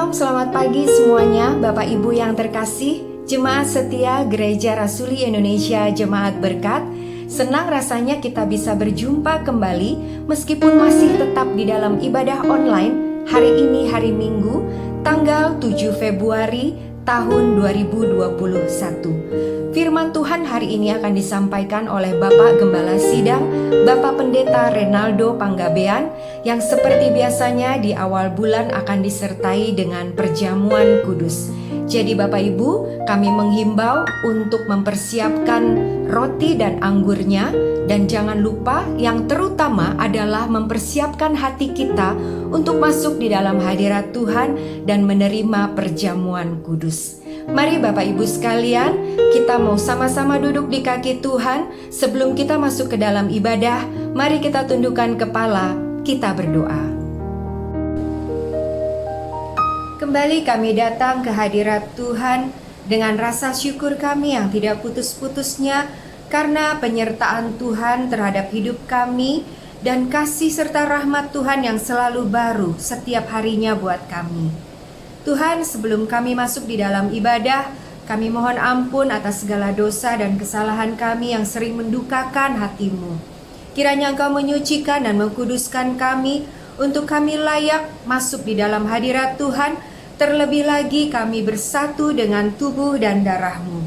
Shalom, selamat pagi semuanya, Bapak Ibu yang terkasih, Jemaat Setia Gereja Rasuli Indonesia Jemaat Berkat. Senang rasanya kita bisa berjumpa kembali meskipun masih tetap di dalam ibadah online. Hari ini hari Minggu, tanggal 7 Februari tahun 2021. Firman Tuhan hari ini akan disampaikan oleh Bapak Gembala Sidang, Bapak Pendeta Renaldo Panggabean, yang seperti biasanya di awal bulan akan disertai dengan perjamuan kudus. Jadi Bapak Ibu, kami menghimbau untuk mempersiapkan roti dan anggurnya, dan jangan lupa yang terutama adalah mempersiapkan hati kita untuk masuk di dalam hadirat Tuhan dan menerima perjamuan kudus. Mari Bapak Ibu sekalian, kita mau sama-sama duduk di kaki Tuhan. Sebelum kita masuk ke dalam ibadah, mari kita tundukkan kepala, kita berdoa. Kembali kami datang ke hadirat Tuhan dengan rasa syukur kami yang tidak putus-putusnya karena penyertaan Tuhan terhadap hidup kami dan kasih serta rahmat Tuhan yang selalu baru setiap harinya buat kami. Tuhan, sebelum kami masuk di dalam ibadah, kami mohon ampun atas segala dosa dan kesalahan kami yang sering mendukakan hati-Mu. Kiranya Engkau menyucikan dan mengkuduskan kami untuk kami layak masuk di dalam hadirat Tuhan. Terlebih lagi kami bersatu dengan tubuh dan darah-Mu.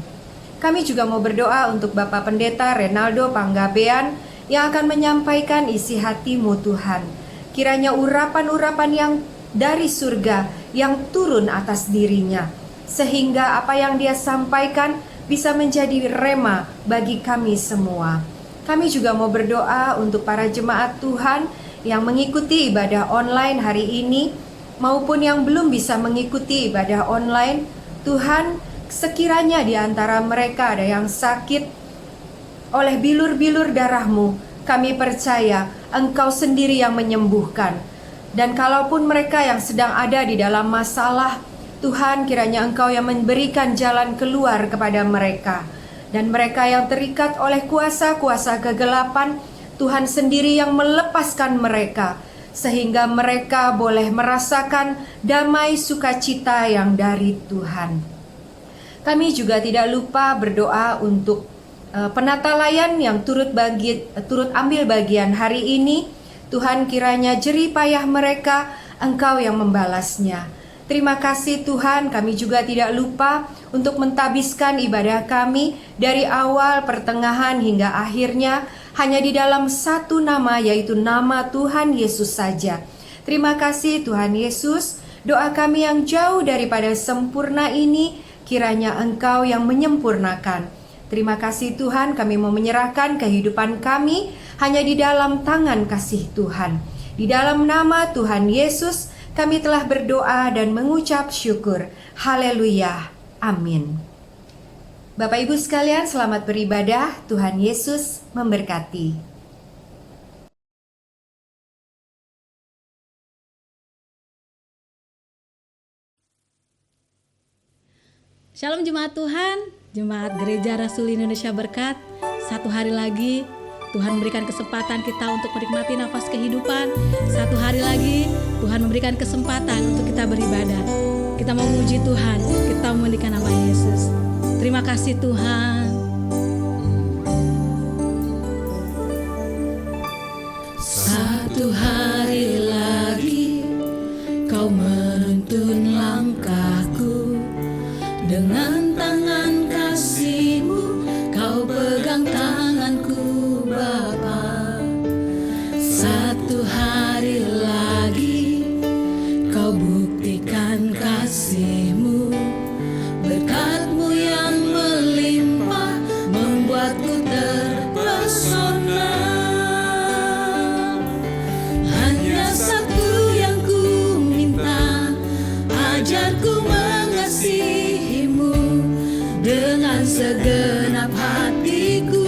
Kami juga mau berdoa untuk Bapak Pendeta Renaldo Panggabean yang akan menyampaikan isi hati-Mu Tuhan. Kiranya urapan-urapan yang dari surga yang turun atas dirinya, sehingga apa yang dia sampaikan bisa menjadi rema bagi kami semua. Kami juga mau berdoa untuk para jemaat Tuhan yang mengikuti ibadah online hari ini, maupun yang belum bisa mengikuti ibadah online. Tuhan, sekiranya di antara mereka ada yang sakit oleh bilur-bilur darah-Mu, kami percaya Engkau sendiri yang menyembuhkan. Dan kalaupun mereka yang sedang ada di dalam masalah, Tuhan, kiranya Engkau yang memberikan jalan keluar kepada mereka. Dan mereka yang terikat oleh kuasa-kuasa kegelapan, Tuhan sendiri yang melepaskan mereka, sehingga mereka boleh merasakan damai sukacita yang dari Tuhan. Kami juga tidak lupa berdoa untuk penata layan yang turut ambil bagian hari ini. Tuhan, kiranya jerih payah mereka, Engkau yang membalasnya. Terima kasih Tuhan, kami juga tidak lupa untuk mentabiskan ibadah kami dari awal, pertengahan hingga akhirnya hanya di dalam satu nama, yaitu nama Tuhan Yesus saja. Terima kasih Tuhan Yesus, doa kami yang jauh daripada sempurna ini, kiranya Engkau yang menyempurnakan. Terima kasih Tuhan, kami mau menyerahkan kehidupan kami hanya di dalam tangan kasih Tuhan. Di dalam nama Tuhan Yesus, kami telah berdoa dan mengucap syukur. Haleluya. Amin. Bapak Ibu sekalian, selamat beribadah. Tuhan Yesus memberkati. Shalom jemaat Tuhan, Jemaat Gereja Rasuli Indonesia Berkat. Satu hari lagi Tuhan memberikan kesempatan kita untuk menikmati nafas kehidupan. Satu hari lagi Tuhan memberikan kesempatan untuk kita beribadah. Kita mau memuji Tuhan, kita memuliakan nama Yesus. Terima kasih Tuhan. Satu hari lagi Kau menuntun langkahku, dengan tangan kasih-Mu Kau pegang tanganku Bapa. Satu hari lagi Kau buktikan kasih-Mu, berkat-Mu yang melimpah membuatku terpesona. Hanya satu yang ku minta, ajarku mengasihi-Mu dengan segenap hatiku.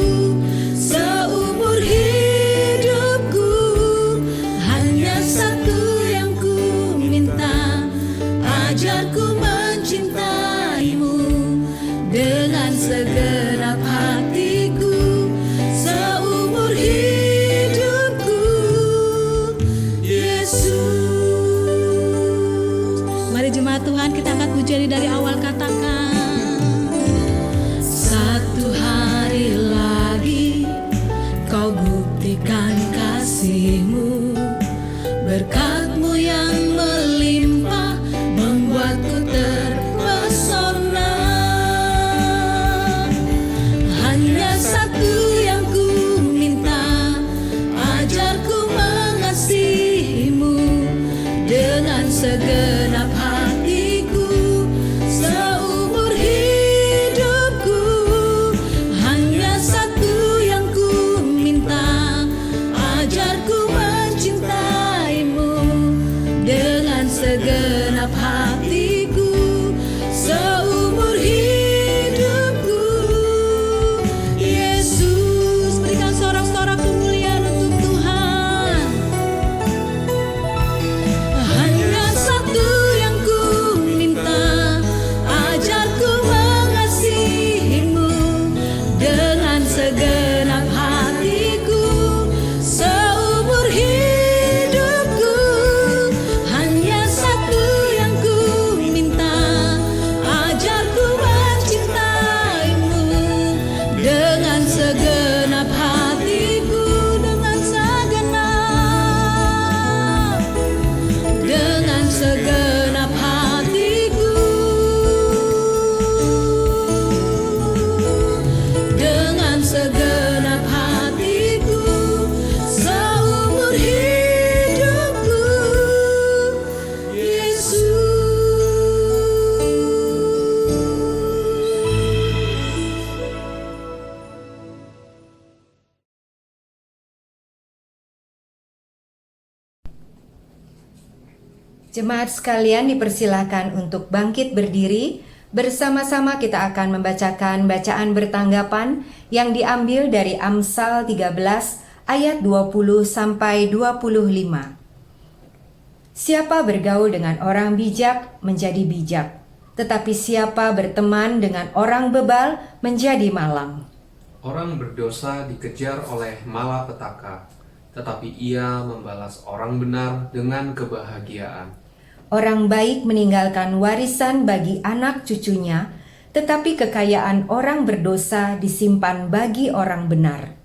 Jemaat sekalian dipersilahkan untuk bangkit berdiri. Bersama-sama kita akan membacakan bacaan bertanggapan yang diambil dari Amsal 13 ayat 20 sampai 25. Siapa bergaul dengan orang bijak menjadi bijak, tetapi siapa berteman dengan orang bebal menjadi malang. Orang berdosa dikejar oleh malapetaka, tetapi ia membalas orang benar dengan kebahagiaan. Orang baik meninggalkan warisan bagi anak cucunya, tetapi kekayaan orang berdosa disimpan bagi orang benar.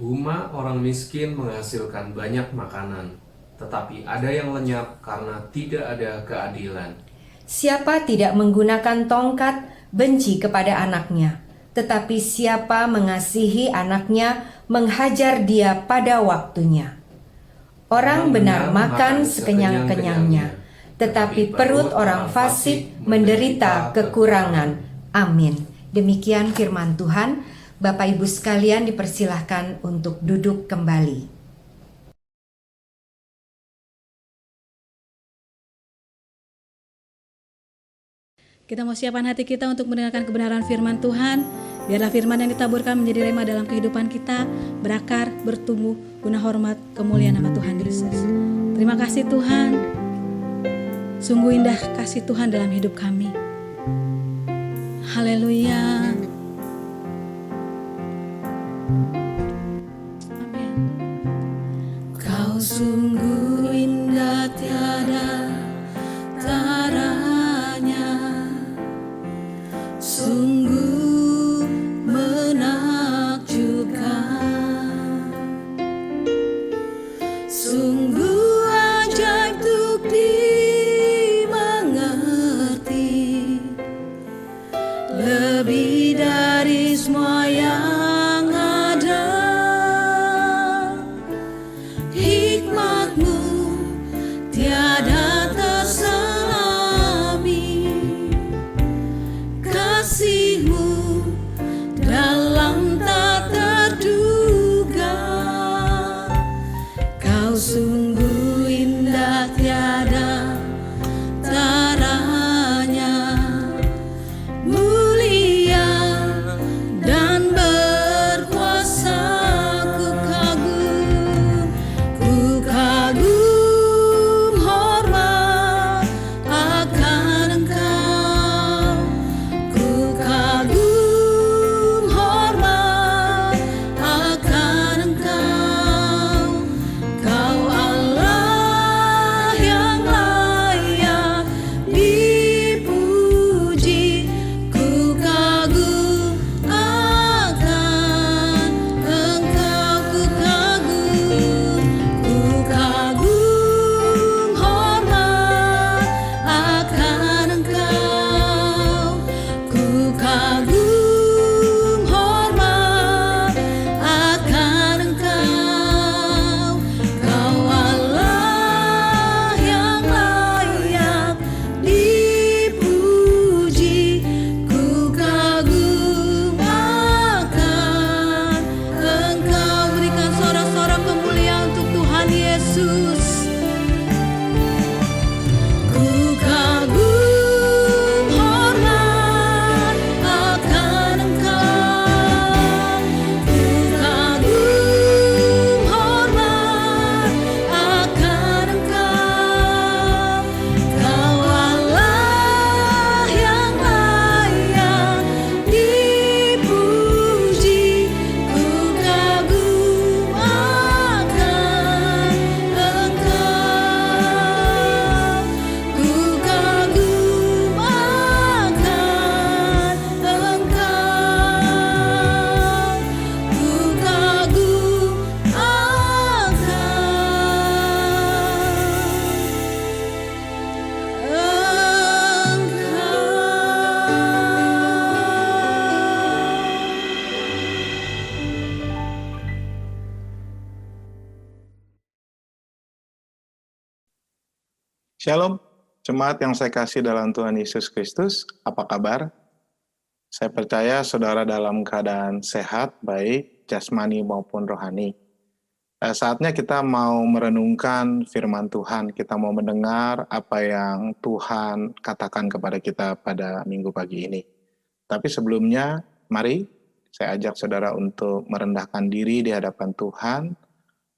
Rumah orang miskin menghasilkan banyak makanan, tetapi ada yang lenyap karena tidak ada keadilan. Siapa tidak menggunakan tongkat benci kepada anaknya, tetapi siapa mengasihi anaknya menghajar dia pada waktunya. Orang benar makan sekenyang-kenyangnya, tetapi perut orang fasik menderita kekurangan. Amin. Demikian firman Tuhan. Bapak Ibu sekalian dipersilahkan untuk duduk kembali. Kita mau siapkan hati kita untuk mendengarkan kebenaran firman Tuhan. Biarlah firman yang ditaburkan menjadi rema dalam kehidupan kita, berakar, bertumbuh, guna hormat, kemuliaan nama Tuhan Yesus. Terima kasih Tuhan. Sungguh indah kasih Tuhan dalam hidup kami. Haleluya. Amin. Kau sungguh indah tiada taranya, sungguh menakjubkan, sungguh ajaib untuk dimengerti, lebih dari semua yang ada. Hikmat-Mu tiada terselami, kasih-Mu dalam tak terduga. Kau sungguh indah tiada taranya, mulia dan berkuasa. Ku kagum hormat akan Engkau. Ku kagum hormat akan Engkau. Kau Allah yang layak dipuji. Ku kagum akan Engkau. Ku kagum hormat akan Engkau. Ku kagum hormat akan Engkau. Kau Allah yang layak dipuji. Ku kagum akan Engkau. Berikan sorak-sorak kemuliaan untuk Tuhan Yesus. Ku kagum hormat akan Engkau. Ku kagum hormat akan Engkau. Kau Allah yang layak dipuji. Ku kagum akan Engkau. Ku kagum akan Engkau. Ku kagum Shalom, jemaat yang saya kasih dalam Tuhan Yesus Kristus, apa kabar? Saya percaya saudara dalam keadaan sehat, baik, jasmani maupun rohani. Saatnya kita mau merenungkan firman Tuhan, kita mau mendengar apa yang Tuhan katakan kepada kita pada minggu pagi ini. Tapi sebelumnya, mari saya ajak saudara untuk merendahkan diri di hadapan Tuhan,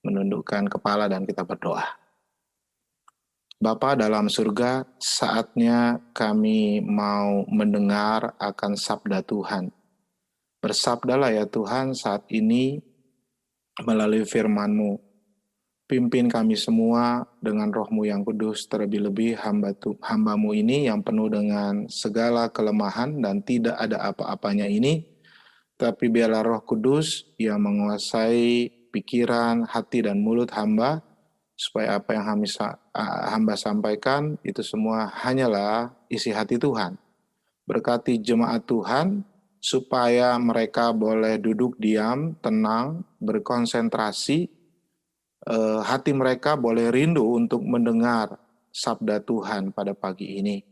menundukkan kepala dan kita berdoa. Bapa dalam surga, saatnya kami mau mendengar akan sabda Tuhan. Bersabdalah ya Tuhan saat ini melalui firman-Mu. Pimpin kami semua dengan roh-Mu yang kudus, terlebih-lebih hamba-Mu ini yang penuh dengan segala kelemahan dan tidak ada apa-apanya ini, tapi biarlah Roh Kudus yang menguasai pikiran, hati, dan mulut hamba, supaya apa yang hamba sampaikan itu semua hanyalah isi hati Tuhan. Berkati jemaat Tuhan, supaya mereka boleh duduk diam, tenang, berkonsentrasi, hati mereka boleh rindu untuk mendengar sabda Tuhan pada pagi ini.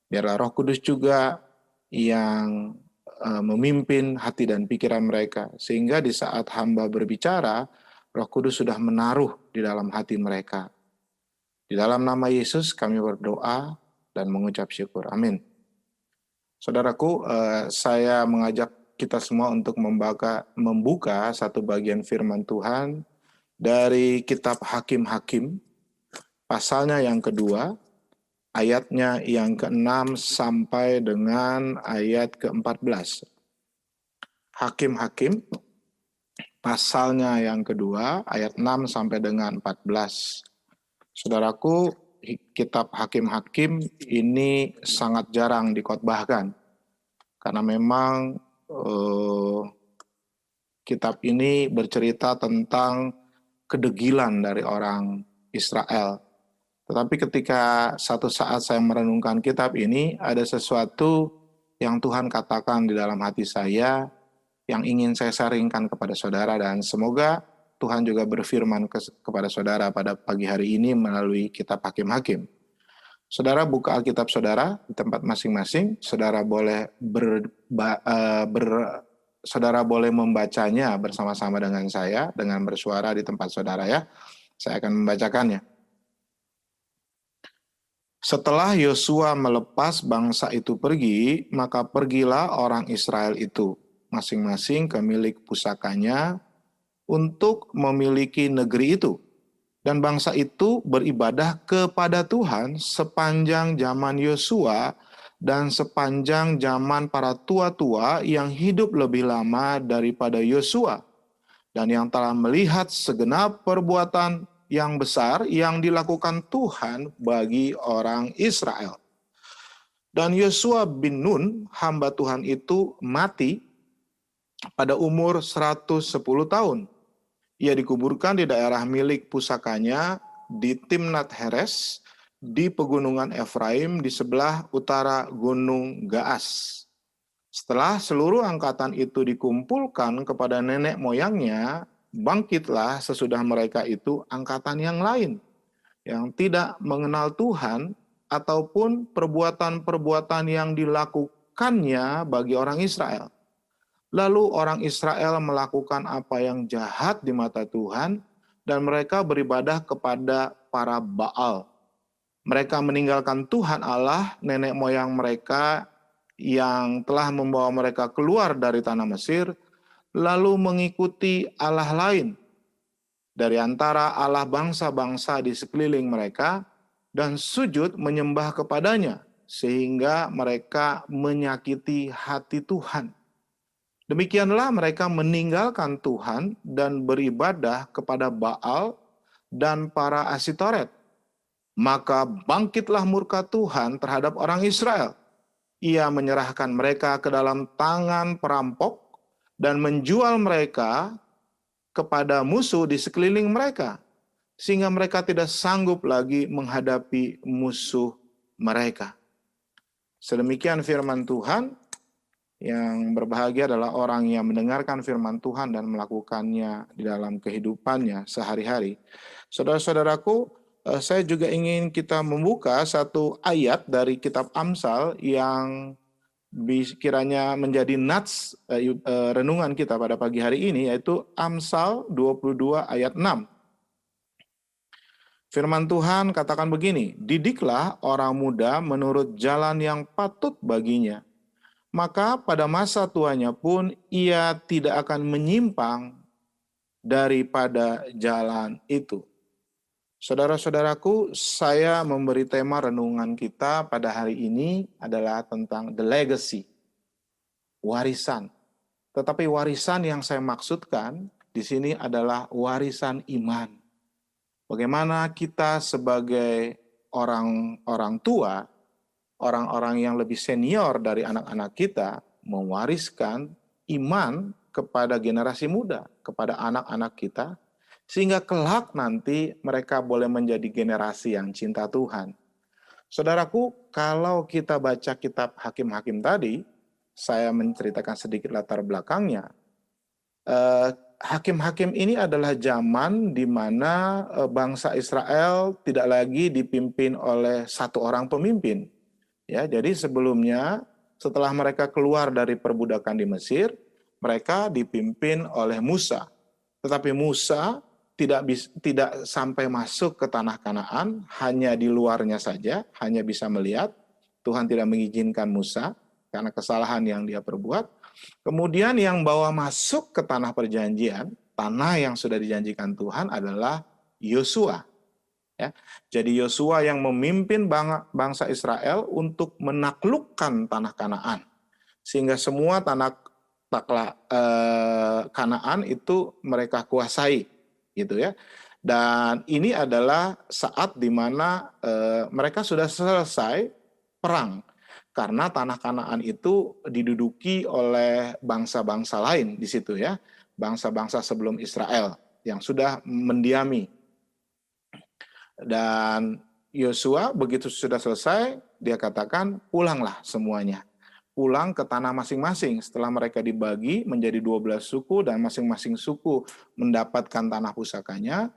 Biarlah Roh Kudus juga yang memimpin hati dan pikiran mereka, sehingga di saat hamba berbicara, Roh Kudus sudah menaruh di dalam hati mereka. Di dalam nama Yesus kami berdoa dan mengucap syukur. Amin. Saudaraku, saya mengajak kita semua untuk membuka satu bagian firman Tuhan dari kitab Hakim-Hakim, pasalnya yang kedua, ayatnya yang ke-6 sampai dengan ayat ke-14. Hakim-Hakim, pasalnya yang kedua, ayat 6 sampai dengan 14. Saudaraku, kitab Hakim-Hakim ini sangat jarang dikhotbahkan, karena memang kitab ini bercerita tentang kedegilan dari orang Israel. Tetapi ketika satu saat saya merenungkan kitab ini, ada sesuatu yang Tuhan katakan di dalam hati saya, yang ingin saya sharingkan kepada saudara, dan semoga Tuhan juga berfirman kepada saudara pada pagi hari ini melalui kitab Hakim-Hakim. Saudara buka Alkitab saudara di tempat masing-masing, saudara boleh saudara boleh membacanya bersama-sama dengan saya, dengan bersuara di tempat saudara ya. Saya akan membacakannya. Setelah Yosua melepas bangsa itu pergi, maka pergilah orang Israel itu, masing-masing ke milik pusakanya, untuk memiliki negeri itu. Dan bangsa itu beribadah kepada Tuhan sepanjang zaman Yosua dan sepanjang zaman para tua-tua yang hidup lebih lama daripada Yosua, dan yang telah melihat segenap perbuatan yang besar yang dilakukan Tuhan bagi orang Israel. Dan Yosua bin Nun, hamba Tuhan itu, mati pada umur 110 tahun. Ia dikuburkan di daerah milik pusakanya di Timnat Heres, di pegunungan Efraim di sebelah utara Gunung Gaas. Setelah seluruh angkatan itu dikumpulkan kepada nenek moyangnya, bangkitlah sesudah mereka itu angkatan yang lain, yang tidak mengenal Tuhan ataupun perbuatan-perbuatan yang dilakukannya bagi orang Israel. Lalu orang Israel melakukan apa yang jahat di mata Tuhan, dan mereka beribadah kepada para Baal. Mereka meninggalkan Tuhan Allah, nenek moyang mereka yang telah membawa mereka keluar dari tanah Mesir, lalu mengikuti Allah lain dari antara Allah bangsa-bangsa di sekeliling mereka, dan sujud menyembah kepadanya, sehingga mereka menyakiti hati Tuhan. Demikianlah mereka meninggalkan Tuhan dan beribadah kepada Baal dan para Asitoret. Maka bangkitlah murka Tuhan terhadap orang Israel. Ia menyerahkan mereka ke dalam tangan perampok dan menjual mereka kepada musuh di sekeliling mereka, sehingga mereka tidak sanggup lagi menghadapi musuh mereka. Sedemikian firman Tuhan. Yang berbahagia adalah orang yang mendengarkan firman Tuhan dan melakukannya di dalam kehidupannya sehari-hari. Saudara-saudaraku, saya juga ingin kita membuka satu ayat dari kitab Amsal yang kiranya menjadi nats renungan kita pada pagi hari ini, yaitu Amsal 22 ayat 6. Firman Tuhan katakan begini, "Didiklah orang muda menurut jalan yang patut baginya, maka pada masa tuanya pun ia tidak akan menyimpang daripada jalan itu." Saudara-saudaraku, saya memberi tema renungan kita pada hari ini adalah tentang the legacy, warisan. Tetapi warisan yang saya maksudkan di sini adalah warisan iman. Bagaimana kita sebagai orang tua, orang-orang yang lebih senior dari anak-anak kita, mewariskan iman kepada generasi muda, kepada anak-anak kita, sehingga kelak nanti mereka boleh menjadi generasi yang cinta Tuhan. Saudaraku, kalau kita baca kitab Hakim-Hakim tadi, saya menceritakan sedikit latar belakangnya. Hakim-hakim ini adalah zaman di mana bangsa Israel tidak lagi dipimpin oleh satu orang pemimpin. Ya, jadi sebelumnya setelah mereka keluar dari perbudakan di Mesir, mereka dipimpin oleh Musa. Tetapi Musa tidak sampai masuk ke tanah Kanaan, hanya di luarnya saja, hanya bisa melihat. Tuhan tidak mengizinkan Musa karena kesalahan yang dia perbuat. Kemudian yang bawa masuk ke tanah perjanjian, tanah yang sudah dijanjikan Tuhan adalah Yosua. Ya, jadi Yosua yang memimpin bangsa Israel untuk menaklukkan tanah Kanaan, sehingga semua tanah Kanaan itu mereka kuasai. Gitu ya. Dan ini adalah saat di mana mereka sudah selesai perang, karena tanah Kanaan itu diduduki oleh bangsa-bangsa lain di situ ya, bangsa-bangsa sebelum Israel yang sudah mendiami. Dan Yosua begitu sudah selesai, dia katakan pulanglah semuanya. Pulang ke tanah masing-masing setelah mereka dibagi menjadi 12 suku dan masing-masing suku mendapatkan tanah pusakanya.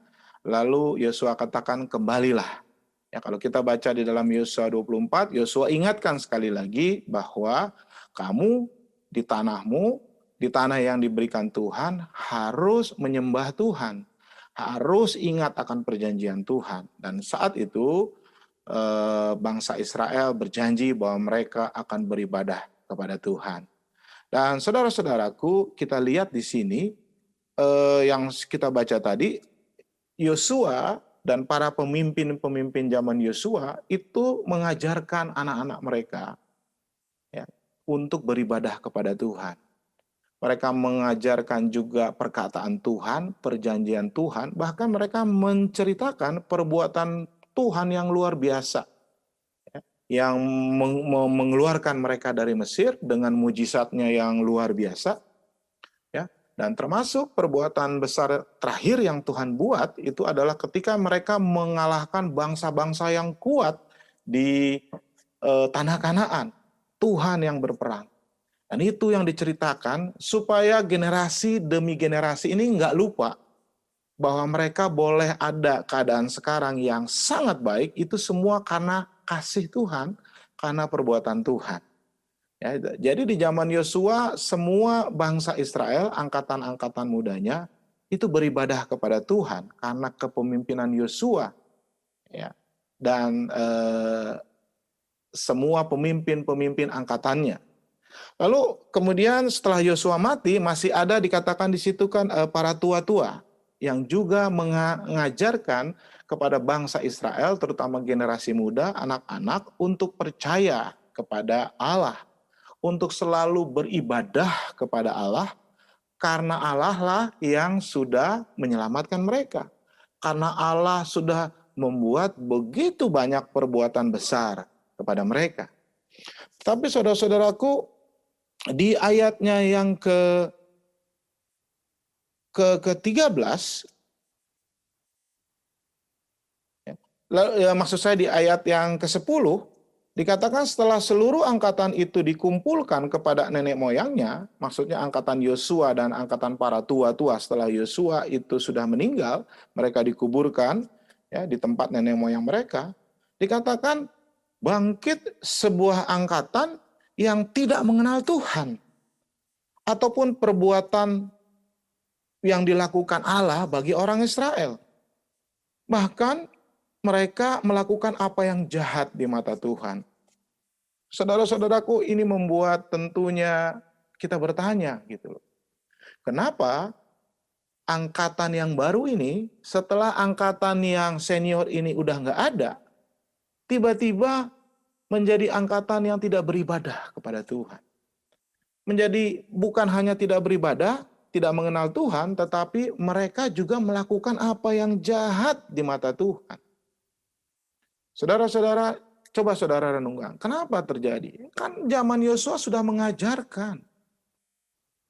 Lalu Yosua katakan kembalilah. Ya, kalau kita baca di dalam Yosua 24, Yosua ingatkan sekali lagi bahwa kamu di tanahmu, di tanah yang diberikan Tuhan harus menyembah Tuhan. Harus ingat akan perjanjian Tuhan. Dan saat itu bangsa Israel berjanji bahwa mereka akan beribadah kepada Tuhan. Dan saudara-saudaraku, kita lihat di sini yang kita baca tadi, Yosua dan para pemimpin-pemimpin zaman Yosua itu mengajarkan anak-anak mereka ya, untuk beribadah kepada Tuhan. Mereka mengajarkan juga perkataan Tuhan, perjanjian Tuhan, bahkan mereka menceritakan perbuatan Tuhan yang luar biasa, yang mengeluarkan mereka dari Mesir dengan mujizatnya yang luar biasa, ya. Dan termasuk perbuatan besar terakhir yang Tuhan buat itu adalah ketika mereka mengalahkan bangsa-bangsa yang kuat di tanah Kanaan. Tuhan yang berperang. Dan itu yang diceritakan supaya generasi demi generasi ini nggak lupa bahwa mereka boleh ada keadaan sekarang yang sangat baik, itu semua karena kasih Tuhan, karena perbuatan Tuhan. Ya, jadi di zaman Yosua, semua bangsa Israel, angkatan-angkatan mudanya, itu beribadah kepada Tuhan karena kepemimpinan Yosua. Ya, dan semua pemimpin-pemimpin angkatannya. Lalu kemudian setelah Yosua mati, masih ada dikatakan di situ kan para tua-tua yang juga mengajarkan kepada bangsa Israel, terutama generasi muda, anak-anak, untuk percaya kepada Allah, untuk selalu beribadah kepada Allah, karena Allah lah yang sudah menyelamatkan mereka. Karena Allah sudah membuat begitu banyak perbuatan besar kepada mereka. Tapi saudara-saudaraku, di ayatnya yang ke-13, maksud saya di ayat yang ke-10, dikatakan setelah seluruh angkatan itu dikumpulkan kepada nenek moyangnya, maksudnya angkatan Yosua dan angkatan para tua-tua setelah Yosua itu sudah meninggal, mereka dikuburkan ya di tempat nenek moyang mereka, dikatakan bangkit sebuah angkatan yang tidak mengenal Tuhan, ataupun perbuatan yang dilakukan Allah bagi orang Israel. Bahkan mereka melakukan apa yang jahat di mata Tuhan. Saudara-saudaraku, ini membuat tentunya kita bertanya gitu loh. Kenapa angkatan yang baru ini, setelah angkatan yang senior ini udah nggak ada, tiba-tiba menjadi angkatan yang tidak beribadah kepada Tuhan. Menjadi bukan hanya tidak beribadah, tidak mengenal Tuhan, tetapi mereka juga melakukan apa yang jahat di mata Tuhan. Saudara-saudara, coba saudara renungkan, kenapa terjadi? Kan zaman Yosua sudah mengajarkan.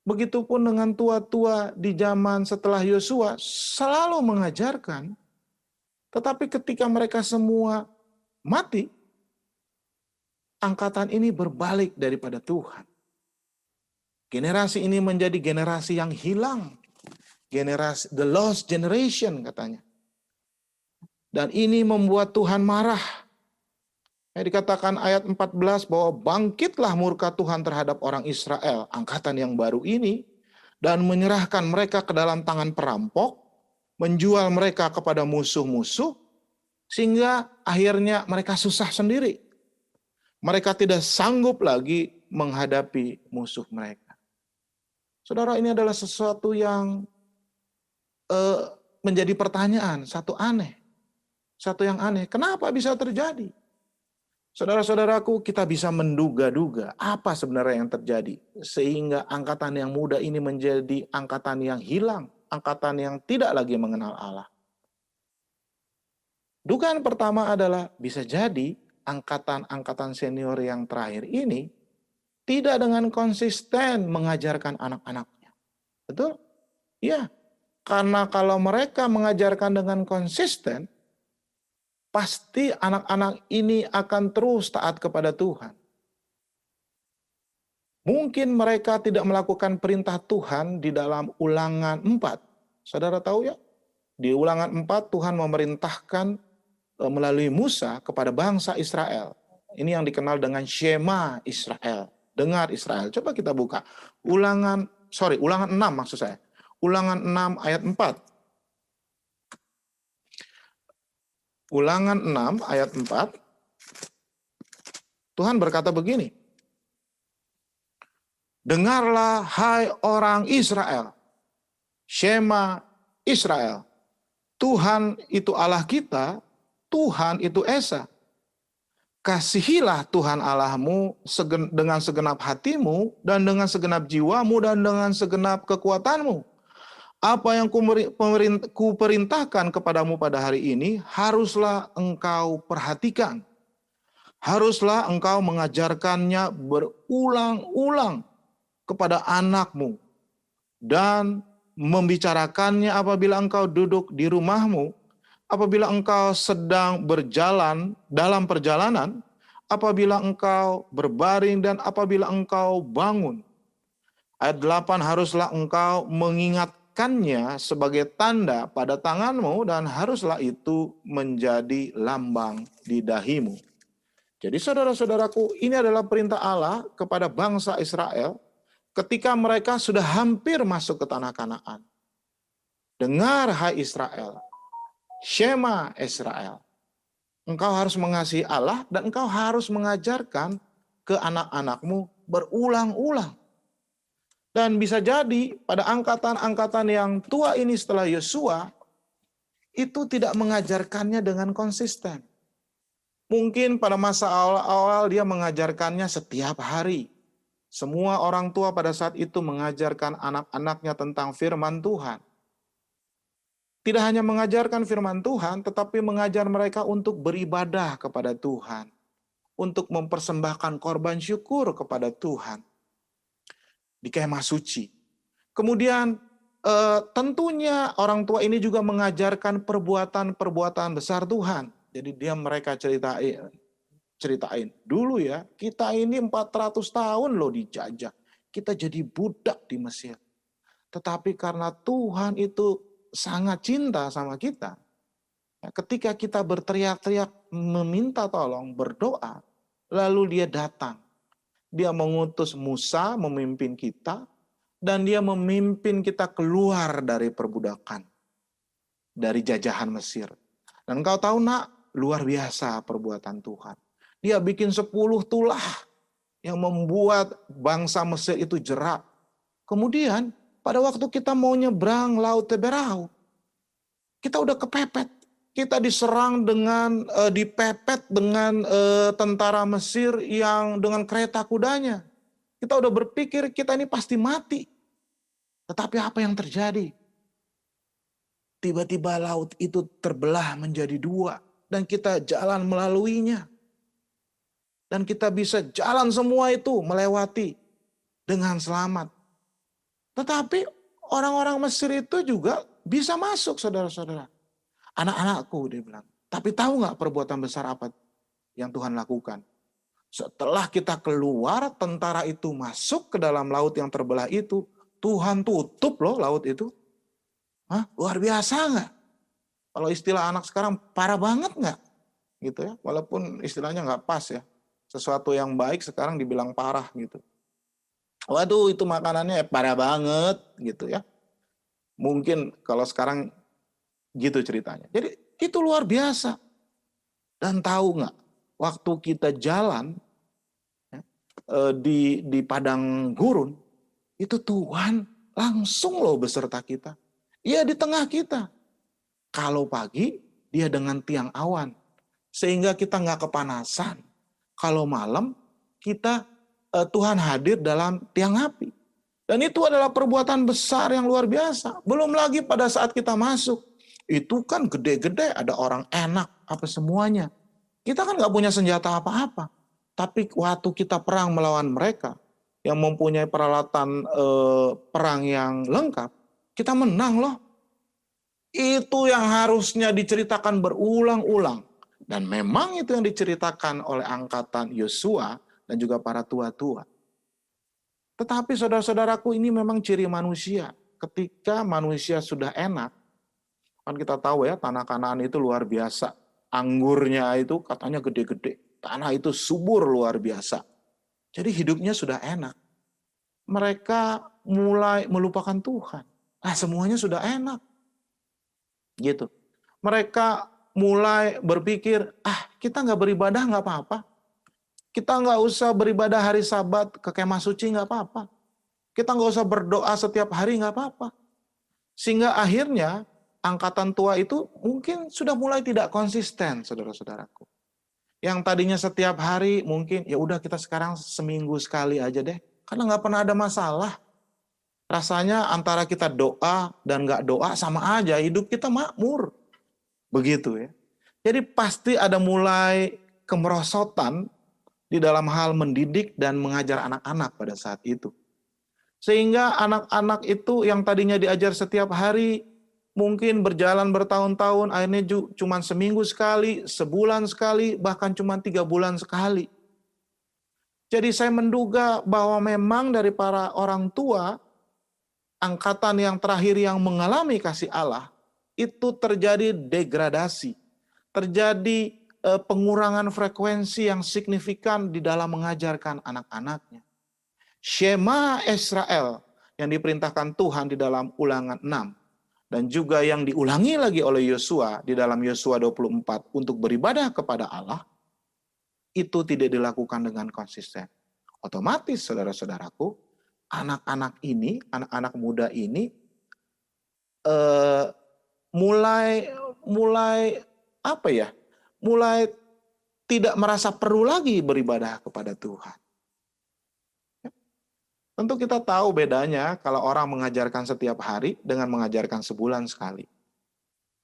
Begitupun dengan tua-tua di zaman setelah Yosua selalu mengajarkan. Tetapi ketika mereka semua mati, angkatan ini berbalik daripada Tuhan. Generasi ini menjadi generasi yang hilang. Generasi the lost generation katanya. Dan ini membuat Tuhan marah. Dikatakan ayat 14 bahwa bangkitlah murka Tuhan terhadap orang Israel, angkatan yang baru ini, dan menyerahkan mereka ke dalam tangan perampok, menjual mereka kepada musuh-musuh, sehingga akhirnya mereka susah sendiri. Mereka tidak sanggup lagi menghadapi musuh mereka. Saudara, ini adalah sesuatu yang menjadi pertanyaan, satu yang aneh. Kenapa bisa terjadi? Saudara-saudaraku, kita bisa menduga-duga apa sebenarnya yang terjadi sehingga angkatan yang muda ini menjadi angkatan yang hilang, angkatan yang tidak lagi mengenal Allah. Dugaan pertama adalah bisa jadi angkatan-angkatan senior yang terakhir ini tidak dengan konsisten mengajarkan anak-anaknya. Betul? Ya, karena kalau mereka mengajarkan dengan konsisten, pasti anak-anak ini akan terus taat kepada Tuhan. Mungkin mereka tidak melakukan perintah Tuhan di dalam Ulangan 4. Saudara tahu ya? Di Ulangan 4 Tuhan memerintahkan melalui Musa kepada bangsa Israel. Ini yang dikenal dengan Shema Israel. Dengar Israel. Coba kita buka. Ulangan 6 maksud saya. Ulangan 6 ayat 4. Ulangan 6 ayat 4. Tuhan berkata begini. Dengarlah hai orang Israel. Shema Israel. Tuhan itu Allah kita, Tuhan itu Esa. Kasihilah Tuhan Allahmu dengan segenap hatimu dan dengan segenap jiwamu dan dengan segenap kekuatanmu. Apa yang kuperintahkan kepadamu pada hari ini haruslah engkau perhatikan. Haruslah engkau mengajarkannya berulang-ulang kepada anakmu dan membicarakannya apabila engkau duduk di rumahmu, apabila engkau sedang berjalan dalam perjalanan, apabila engkau berbaring dan apabila engkau bangun. Ayat 8, haruslah engkau mengingatkannya sebagai tanda pada tanganmu dan haruslah itu menjadi lambang di dahimu. Jadi saudara-saudaraku, ini adalah perintah Allah kepada bangsa Israel ketika mereka sudah hampir masuk ke tanah Kanaan. Dengar hai Israel, Shema Israel. Engkau harus mengasihi Allah dan engkau harus mengajarkan ke anak-anakmu berulang-ulang. Dan bisa jadi pada angkatan-angkatan yang tua ini setelah Yosua, itu tidak mengajarkannya dengan konsisten. Mungkin pada masa awal-awal dia mengajarkannya setiap hari. Semua orang tua pada saat itu mengajarkan anak-anaknya tentang firman Tuhan. Tidak hanya mengajarkan firman Tuhan, tetapi mengajar mereka untuk beribadah kepada Tuhan. Untuk mempersembahkan korban syukur kepada Tuhan. Di kemah suci. Kemudian tentunya orang tua ini juga mengajarkan perbuatan-perbuatan besar Tuhan. Jadi mereka ceritain. Dulu ya, kita ini 400 tahun loh dijajah. Kita jadi budak di Mesir. Tetapi karena Tuhan itu sangat cinta sama kita, ketika kita berteriak-teriak meminta tolong, berdoa, lalu dia datang. Dia mengutus Musa memimpin kita, dan dia memimpin kita keluar dari perbudakan, dari jajahan Mesir. Dan kau tahu nak, luar biasa perbuatan Tuhan. Dia bikin 10 tulah yang membuat bangsa Mesir itu jerak. Kemudian pada waktu kita mau nyebrang Laut Teberau, kita udah kepepet. Kita diserang dengan, dipepet dengan tentara Mesir yang dengan kereta kudanya. Kita udah berpikir kita ini pasti mati. Tetapi apa yang terjadi? Tiba-tiba laut itu terbelah menjadi 2 dan kita jalan melaluinya. Dan kita bisa jalan semua itu melewati dengan selamat. Tetapi orang-orang Mesir itu juga bisa masuk, saudara-saudara. Anak-anakku, dia bilang. Tapi tahu nggak perbuatan besar apa yang Tuhan lakukan? Setelah kita keluar, tentara itu masuk ke dalam laut yang terbelah itu, Tuhan tutup loh laut itu. Hah? Luar biasa nggak? Kalau istilah anak sekarang, parah banget nggak? Gitu ya, walaupun istilahnya nggak pas ya. Sesuatu yang baik sekarang dibilang parah gitu. Waduh, itu makanannya parah banget gitu ya. Mungkin kalau sekarang gitu ceritanya. Jadi itu luar biasa. Dan tahu nggak, waktu kita jalan ya, di padang gurun, itu Tuhan langsung loh beserta kita. Ia di tengah kita. Kalau pagi, dia dengan tiang awan. Sehingga kita nggak kepanasan. Kalau malam, kita Tuhan hadir dalam tiang api. Dan itu adalah perbuatan besar yang luar biasa. Belum lagi pada saat kita masuk. Itu kan gede-gede, ada orang enak, apa semuanya. Kita kan nggak punya senjata apa-apa. Tapi waktu kita perang melawan mereka, yang mempunyai peralatan perang yang lengkap, kita menang loh. Itu yang harusnya diceritakan berulang-ulang. Dan memang itu yang diceritakan oleh angkatan Yosua dan juga para tua-tua. Tetapi saudara-saudaraku, ini memang ciri manusia. Ketika manusia sudah enak, kan kita tahu ya, tanah Kanaan itu luar biasa. Anggurnya itu katanya gede-gede. Tanah itu subur luar biasa. Jadi hidupnya sudah enak. Mereka mulai melupakan Tuhan. Nah, semuanya sudah enak. Gitu. Mereka mulai berpikir, kita nggak beribadah nggak apa-apa. Kita nggak usah beribadah hari Sabat ke kemah suci nggak apa-apa. Kita nggak usah berdoa setiap hari nggak apa-apa. Sehingga akhirnya angkatan tua itu mungkin sudah mulai tidak konsisten, saudara-saudaraku. Yang tadinya setiap hari mungkin ya udah kita sekarang seminggu sekali aja deh. Karena nggak pernah ada masalah. Rasanya antara kita doa dan nggak doa sama aja, hidup kita makmur. Begitu ya. Jadi pasti ada mulai kemerosotan di dalam hal mendidik dan mengajar anak-anak pada saat itu. Sehingga anak-anak itu yang tadinya diajar setiap hari, mungkin berjalan bertahun-tahun, akhirnya cuma seminggu sekali, sebulan sekali, bahkan cuma 3 bulan sekali. Jadi saya menduga bahwa memang dari para orang tua, angkatan yang terakhir yang mengalami kasih Allah, itu terjadi degradasi, terjadi pengurangan frekuensi yang signifikan di dalam mengajarkan anak-anaknya. Shema Israel yang diperintahkan Tuhan di dalam Ulangan 6 dan juga yang diulangi lagi oleh Yosua di dalam Yosua 24 untuk beribadah kepada Allah, itu tidak dilakukan dengan konsisten. Otomatis saudara-saudaraku, anak-anak ini, anak-anak muda ini mulai tidak merasa perlu lagi beribadah kepada Tuhan. Tentu kita tahu bedanya kalau orang mengajarkan setiap hari dengan mengajarkan sebulan sekali.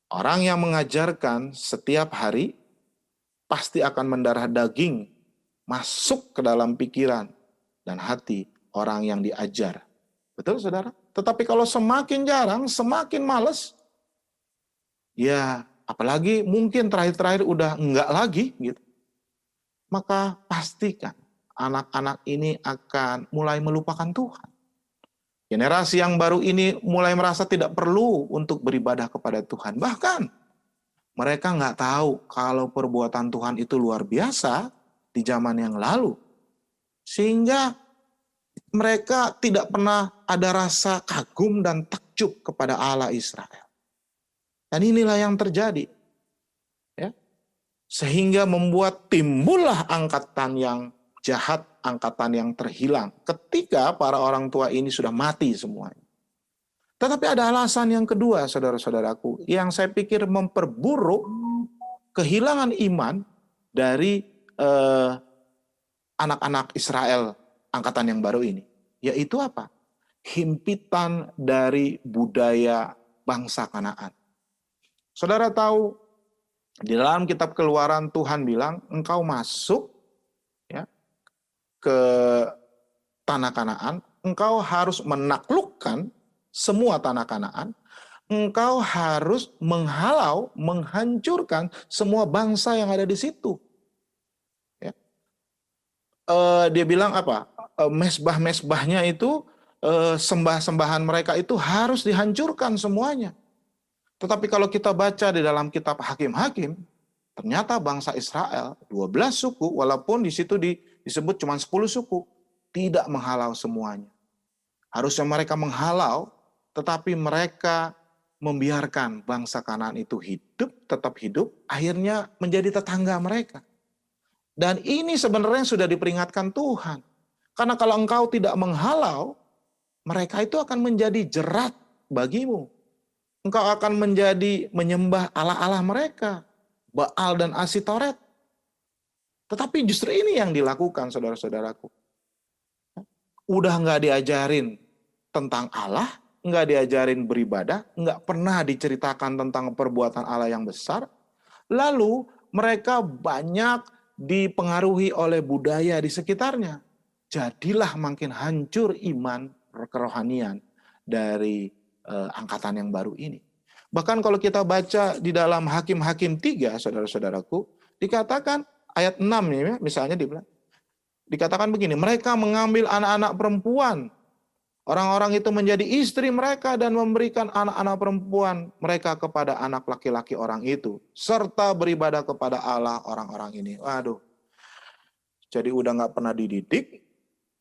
Orang yang mengajarkan setiap hari pasti akan mendarah daging masuk ke dalam pikiran dan hati orang yang diajar. Betul, saudara? Tetapi kalau semakin jarang, semakin males, ya apalagi mungkin terakhir-terakhir udah enggak lagi, gitu. Maka pastikan anak-anak ini akan mulai melupakan Tuhan. Generasi yang baru ini mulai merasa tidak perlu untuk beribadah kepada Tuhan. Bahkan mereka nggak tahu kalau perbuatan Tuhan itu luar biasa di zaman yang lalu. Sehingga mereka tidak pernah ada rasa kagum dan takjub kepada Allah Israel. Dan inilah yang terjadi. Ya. Sehingga membuat timbullah angkatan yang jahat, angkatan yang terhilang. Ketika para orang tua ini sudah mati semuanya. Tetapi ada alasan yang kedua, saudara-saudaraku, yang saya pikir memperburuk kehilangan iman dari anak-anak Israel angkatan yang baru ini. Yaitu apa? Himpitan dari budaya bangsa Kanaan. Saudara tahu, di dalam kitab Keluaran Tuhan bilang, engkau masuk ya, ke tanah Kanaan, engkau harus menaklukkan semua tanah Kanaan, engkau harus menghalau, menghancurkan semua bangsa yang ada di situ. Ya. Dia bilang apa? Mesbah-mesbahnya itu, sembah-sembahan mereka itu harus dihancurkan semuanya. Tetapi kalau kita baca di dalam kitab Hakim-Hakim, ternyata bangsa Israel, 12 suku, walaupun di situ disebut cuma 10 suku, tidak menghalau semuanya. Harusnya mereka menghalau, tetapi mereka membiarkan bangsa Kanaan itu hidup, tetap hidup, akhirnya menjadi tetangga mereka. Dan ini sebenarnya sudah diperingatkan Tuhan. Karena kalau engkau tidak menghalau, mereka itu akan menjadi jerat bagimu. Engkau akan menjadi menyembah Allah-Allah mereka, Baal dan Asitoret. Tetapi justru ini yang dilakukan, saudara-saudaraku. Udah nggak diajarin tentang Allah, nggak diajarin beribadah, nggak pernah diceritakan tentang perbuatan Allah yang besar. Lalu mereka banyak dipengaruhi oleh budaya di sekitarnya. Jadilah makin hancur iman kerohanian dari angkatan yang baru ini. Bahkan kalau kita baca di dalam Hakim-Hakim 3, saudara-saudaraku, dikatakan ayat 6 ya, misalnya dikatakan begini, mereka mengambil anak-anak perempuan, orang-orang itu menjadi istri mereka dan memberikan anak-anak perempuan mereka kepada anak laki-laki orang itu, serta beribadah kepada Allah orang-orang ini. Waduh, jadi udah nggak pernah dididik,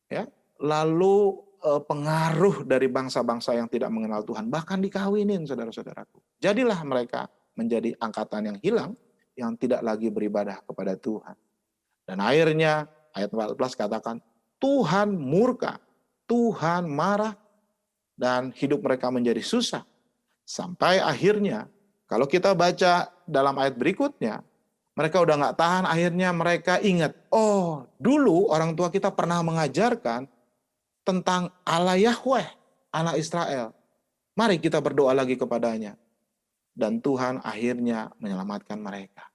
ya. Lalu pengaruh dari bangsa-bangsa yang tidak mengenal Tuhan, bahkan dikawinin, saudara-saudaraku. Jadilah mereka menjadi angkatan yang hilang, yang tidak lagi beribadah kepada Tuhan. Dan akhirnya, ayat 14 katakan, Tuhan murka, Tuhan marah, dan hidup mereka menjadi susah. Sampai akhirnya, kalau kita baca dalam ayat berikutnya, mereka udah nggak tahan, akhirnya mereka ingat, oh dulu orang tua kita pernah mengajarkan tentang Allah Yahweh, Allah Israel. Mari kita berdoa lagi kepadanya. Dan Tuhan akhirnya menyelamatkan mereka.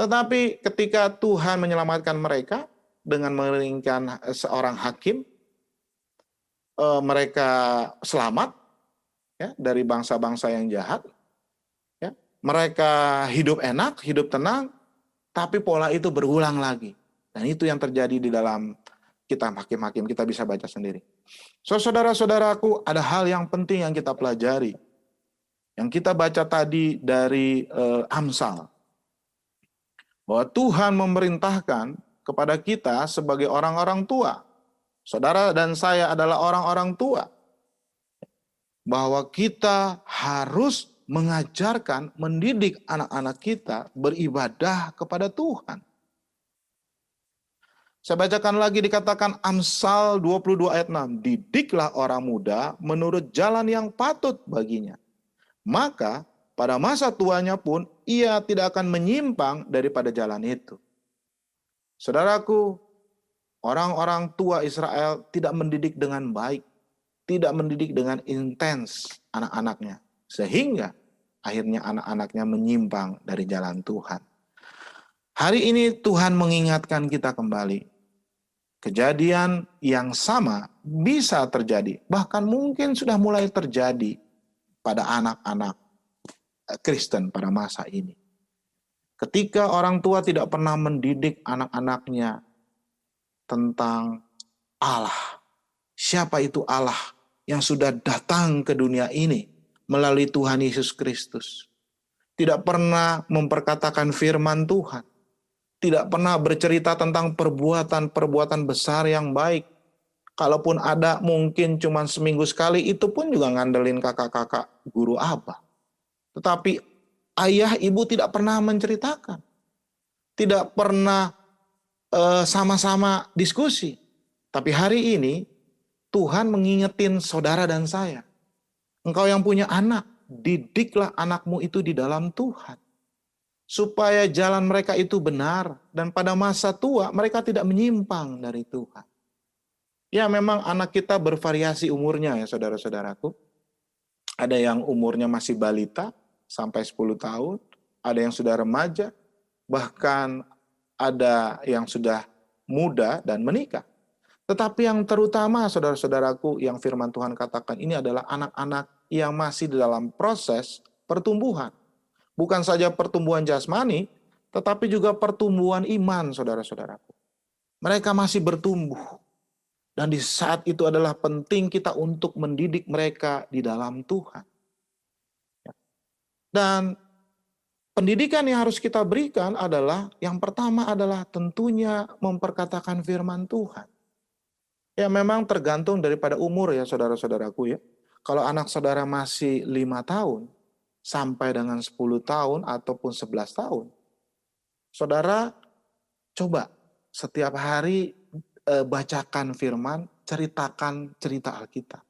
Tetapi ketika Tuhan menyelamatkan mereka dengan mengirimkan seorang hakim, mereka selamat ya, dari bangsa-bangsa yang jahat. Ya. Mereka hidup enak, hidup tenang, tapi pola itu berulang lagi. Dan itu yang terjadi di dalam kitab Hakim-Hakim, kita bisa baca sendiri. So, saudara-saudaraku, ada hal yang penting yang kita pelajari. Yang kita baca tadi dari Amsal. Bahwa Tuhan memerintahkan kepada kita sebagai orang-orang tua. Saudara dan saya adalah orang-orang tua. Bahwa kita harus mengajarkan, mendidik anak-anak kita beribadah kepada Tuhan. Saya bacakan lagi, dikatakan Amsal 22 ayat 6. Didiklah orang muda menurut jalan yang patut baginya. Maka pada masa tuanya pun ia tidak akan menyimpang daripada jalan itu. Saudaraku, orang-orang tua Israel tidak mendidik dengan baik. Tidak mendidik dengan intens anak-anaknya. Sehingga akhirnya anak-anaknya menyimpang dari jalan Tuhan. Hari ini Tuhan mengingatkan kita kembali. Kejadian yang sama bisa terjadi, bahkan mungkin sudah mulai terjadi pada anak-anak Kristen pada masa ini. Ketika orang tua tidak pernah mendidik anak-anaknya tentang Allah. Siapa itu Allah yang sudah datang ke dunia ini melalui Tuhan Yesus Kristus. Tidak pernah memperkatakan firman Tuhan. tidak pernah bercerita tentang perbuatan-perbuatan besar yang baik. Kalaupun ada mungkin cuma seminggu sekali, itu pun juga ngandelin kakak-kakak guru abah. Tetapi ayah ibu tidak pernah menceritakan. Tidak pernah sama-sama diskusi. Tapi hari ini Tuhan mengingetin saudara dan saya. Engkau yang punya anak, didiklah anakmu itu di dalam Tuhan. Supaya jalan mereka itu benar dan pada masa tua mereka tidak menyimpang dari Tuhan. Ya memang anak kita bervariasi umurnya ya saudara-saudaraku. Ada yang umurnya masih balita sampai 10 tahun, ada yang sudah remaja, bahkan ada yang sudah muda dan menikah. Tetapi yang terutama saudara-saudaraku yang firman Tuhan katakan ini adalah anak-anak yang masih di dalam proses pertumbuhan. Bukan saja pertumbuhan jasmani, tetapi juga pertumbuhan iman, saudara-saudaraku. Mereka masih bertumbuh. Dan di saat itu adalah penting kita untuk mendidik mereka di dalam Tuhan. Dan pendidikan yang harus kita berikan adalah, yang pertama adalah tentunya memperkatakan firman Tuhan. Ya memang tergantung daripada umur ya saudara-saudaraku ya. Kalau anak saudara masih 5 tahun, sampai dengan 10 tahun ataupun 11 tahun. Saudara coba setiap hari bacakan firman, ceritakan cerita Alkitab.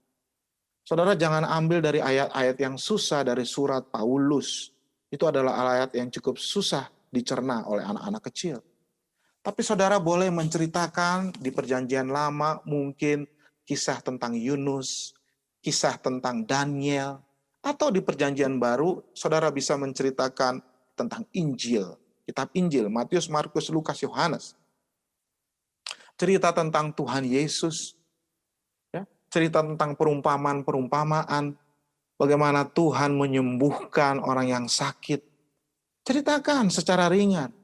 Saudara jangan ambil dari ayat-ayat yang susah dari surat Paulus. Itu adalah ayat yang cukup susah dicerna oleh anak-anak kecil. Tapi saudara boleh menceritakan di perjanjian lama mungkin kisah tentang Yunus, kisah tentang Daniel, atau di perjanjian baru, saudara bisa menceritakan tentang Injil, kitab Injil, Matius, Markus, Lukas, Yohanes. Cerita tentang Tuhan Yesus, ya, cerita tentang perumpamaan-perumpamaan, bagaimana Tuhan menyembuhkan orang yang sakit. Ceritakan secara ringan.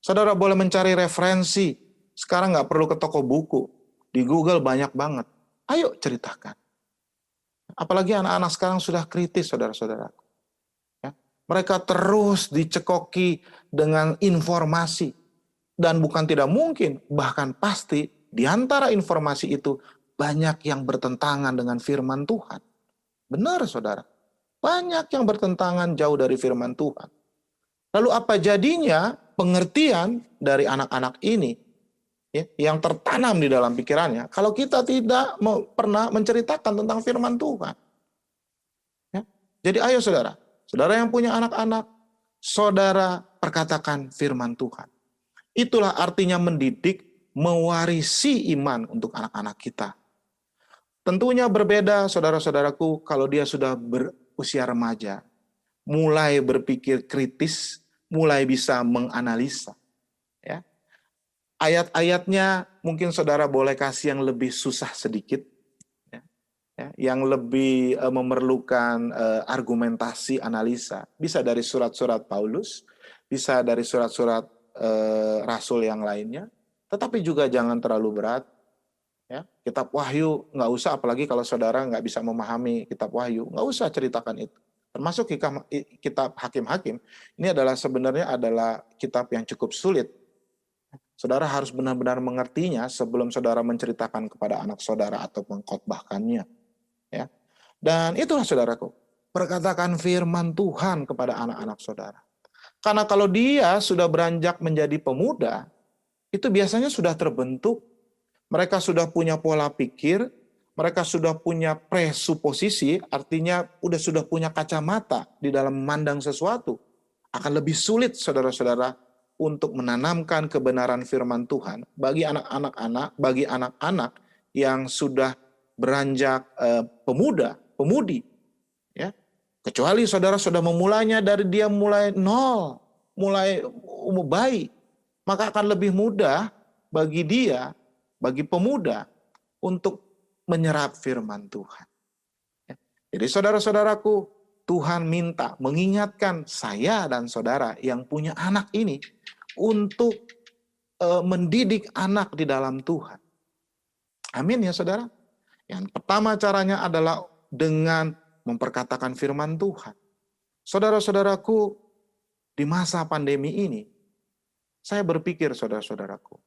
Saudara boleh mencari referensi, sekarang nggak perlu ke toko buku, di Google banyak banget. Ayo ceritakan. Apalagi anak-anak sekarang sudah kritis, saudara-saudara. Ya, mereka terus dicekoki dengan informasi. Dan bukan tidak mungkin, bahkan pasti di antara informasi itu banyak yang bertentangan dengan firman Tuhan. Benar, saudara. Banyak yang bertentangan jauh dari firman Tuhan. Lalu apa jadinya pengertian dari anak-anak ini ya, yang tertanam di dalam pikirannya, kalau kita tidak pernah menceritakan tentang firman Tuhan. Ya. Jadi ayo saudara, saudara yang punya anak-anak, saudara perkatakan firman Tuhan. Itulah artinya mendidik, mewarisi iman untuk anak-anak kita. Tentunya berbeda saudara-saudaraku kalau dia sudah berusia remaja, mulai berpikir kritis, mulai bisa menganalisa. Ya. Ayat-ayatnya mungkin saudara boleh kasih yang lebih susah sedikit, ya, yang lebih memerlukan argumentasi, analisa. Bisa dari surat-surat Paulus, bisa dari surat-surat Rasul yang lainnya, tetapi juga jangan terlalu berat. Ya, kitab Wahyu nggak usah, apalagi kalau saudara nggak bisa memahami kitab Wahyu, nggak usah ceritakan itu. Termasuk kitab Hakim-Hakim, ini adalah sebenarnya adalah kitab yang cukup sulit. Saudara harus benar-benar mengertinya sebelum saudara menceritakan kepada anak saudara atau mengkhotbahkannya. Ya. Dan itulah saudaraku, perkatakan firman Tuhan kepada anak-anak saudara. Karena kalau dia sudah beranjak menjadi pemuda, itu biasanya sudah terbentuk, mereka sudah punya pola pikir, mereka sudah punya presuposisi, artinya sudah punya kacamata di dalam memandang sesuatu. Akan lebih sulit saudara-saudara untuk menanamkan kebenaran firman Tuhan bagi bagi anak-anak yang sudah beranjak pemuda, pemudi. Ya. Kecuali saudara sudah memulainya dari dia mulai nol, mulai umur bayi, maka akan lebih mudah bagi dia, bagi pemuda, untuk menyerap firman Tuhan. Ya. Jadi saudara-saudaraku, Tuhan minta mengingatkan saya dan saudara yang punya anak ini untuk mendidik anak di dalam Tuhan. Amin ya saudara. Yang pertama caranya adalah dengan memperkatakan firman Tuhan. Saudara-saudaraku, di masa pandemi ini, Saya berpikir, saudara-saudaraku,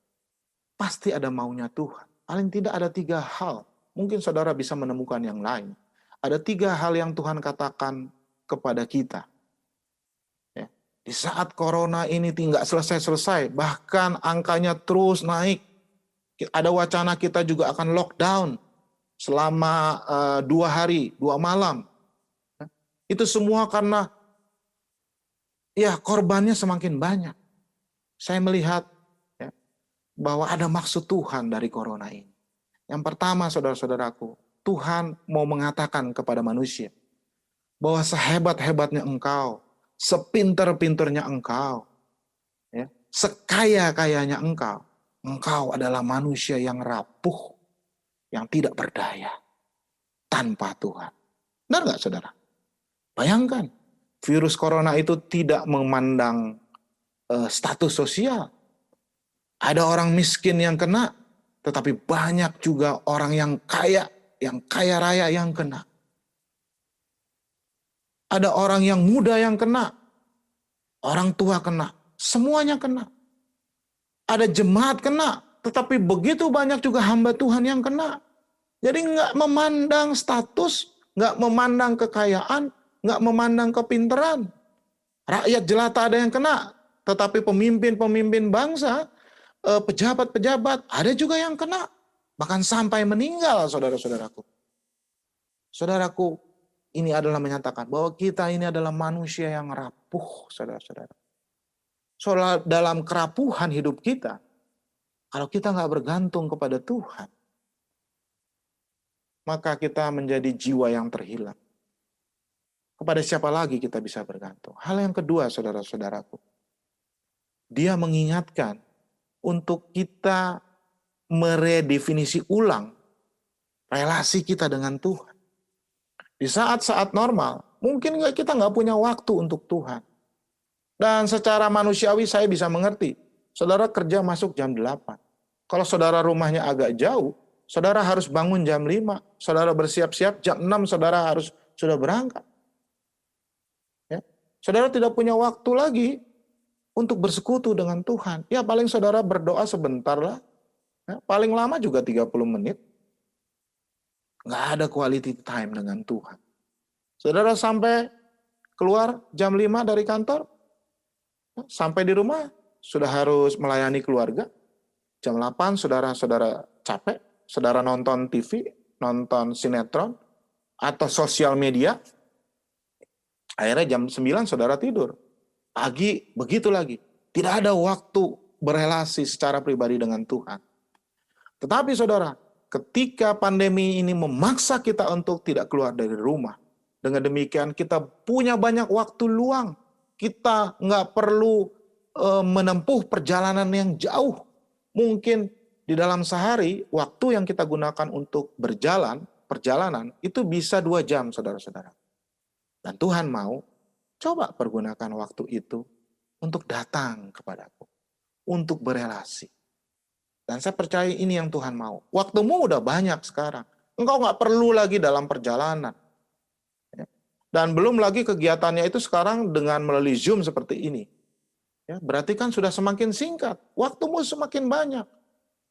pasti ada maunya Tuhan. Paling tidak ada 3 hal. Mungkin saudara bisa menemukan yang lain. Ada 3 hal yang Tuhan katakan kepada kita. Ya. Di saat corona ini tidak selesai-selesai, bahkan angkanya terus naik. Ada wacana kita juga akan lockdown selama 2 hari, 2 malam. Itu semua karena ya korbannya semakin banyak. Saya melihat ya, bahwa ada maksud Tuhan dari corona ini. Yang pertama, saudara-saudaraku, Tuhan mau mengatakan kepada manusia bahwa sehebat-hebatnya engkau, sepinter-pinternya engkau, ya, sekaya-kayanya engkau, engkau adalah manusia yang rapuh, yang tidak berdaya, tanpa Tuhan. Benar nggak, saudara? Bayangkan, virus corona itu tidak memandang status sosial. Ada orang miskin yang kena, tetapi banyak juga orang yang kaya raya yang kena. Ada orang yang muda yang kena, orang tua kena, semuanya kena. Ada jemaat kena, tetapi begitu banyak juga hamba Tuhan yang kena. Jadi nggak memandang status, nggak memandang kekayaan, nggak memandang kepinteran. Rakyat jelata ada yang kena, tetapi pemimpin-pemimpin bangsa, pejabat-pejabat, ada juga yang kena. Bahkan sampai meninggal, saudara-saudaraku. Saudaraku, ini adalah menyatakan bahwa kita ini adalah manusia yang rapuh, saudara-saudara. Soal dalam kerapuhan hidup kita, kalau kita nggak bergantung kepada Tuhan, maka kita menjadi jiwa yang terhilang. Kepada siapa lagi kita bisa bergantung? Hal yang kedua, saudara-saudaraku, dia mengingatkan untuk kita meredefinisi ulang relasi kita dengan Tuhan. Di saat-saat normal, mungkin kita nggak punya waktu untuk Tuhan. Dan secara manusiawi saya bisa mengerti, saudara kerja masuk jam 8. Kalau saudara rumahnya agak jauh, saudara harus bangun jam 5, saudara bersiap-siap, jam 6 saudara harus sudah berangkat. Ya. Saudara tidak punya waktu lagi untuk bersekutu dengan Tuhan. Ya paling saudara berdoa sebentar lah. Ya, paling lama juga 30 menit. Nggak ada quality time dengan Tuhan. Saudara sampai keluar jam 5 dari kantor, sampai di rumah sudah harus melayani keluarga. Jam 8 saudara-saudara capek, saudara nonton TV, nonton sinetron, atau sosial media. Akhirnya jam 9 saudara tidur. Pagi begitu lagi. Tidak ada waktu berelasi secara pribadi dengan Tuhan. Tetapi saudara, ketika pandemi ini memaksa kita untuk tidak keluar dari rumah, dengan demikian kita punya banyak waktu luang. Kita nggak perlu menempuh perjalanan yang jauh. Mungkin di dalam sehari, waktu yang kita gunakan untuk perjalanan, itu bisa 2 jam, saudara-saudara. Dan Tuhan mau, coba pergunakan waktu itu untuk datang kepadaku, untuk berelasi. Dan saya percaya ini yang Tuhan mau. Waktumu udah banyak sekarang. Engkau nggak perlu lagi dalam perjalanan. Dan belum lagi kegiatannya itu sekarang dengan melalui Zoom seperti ini. Ya, berarti kan sudah semakin singkat. Waktumu semakin banyak.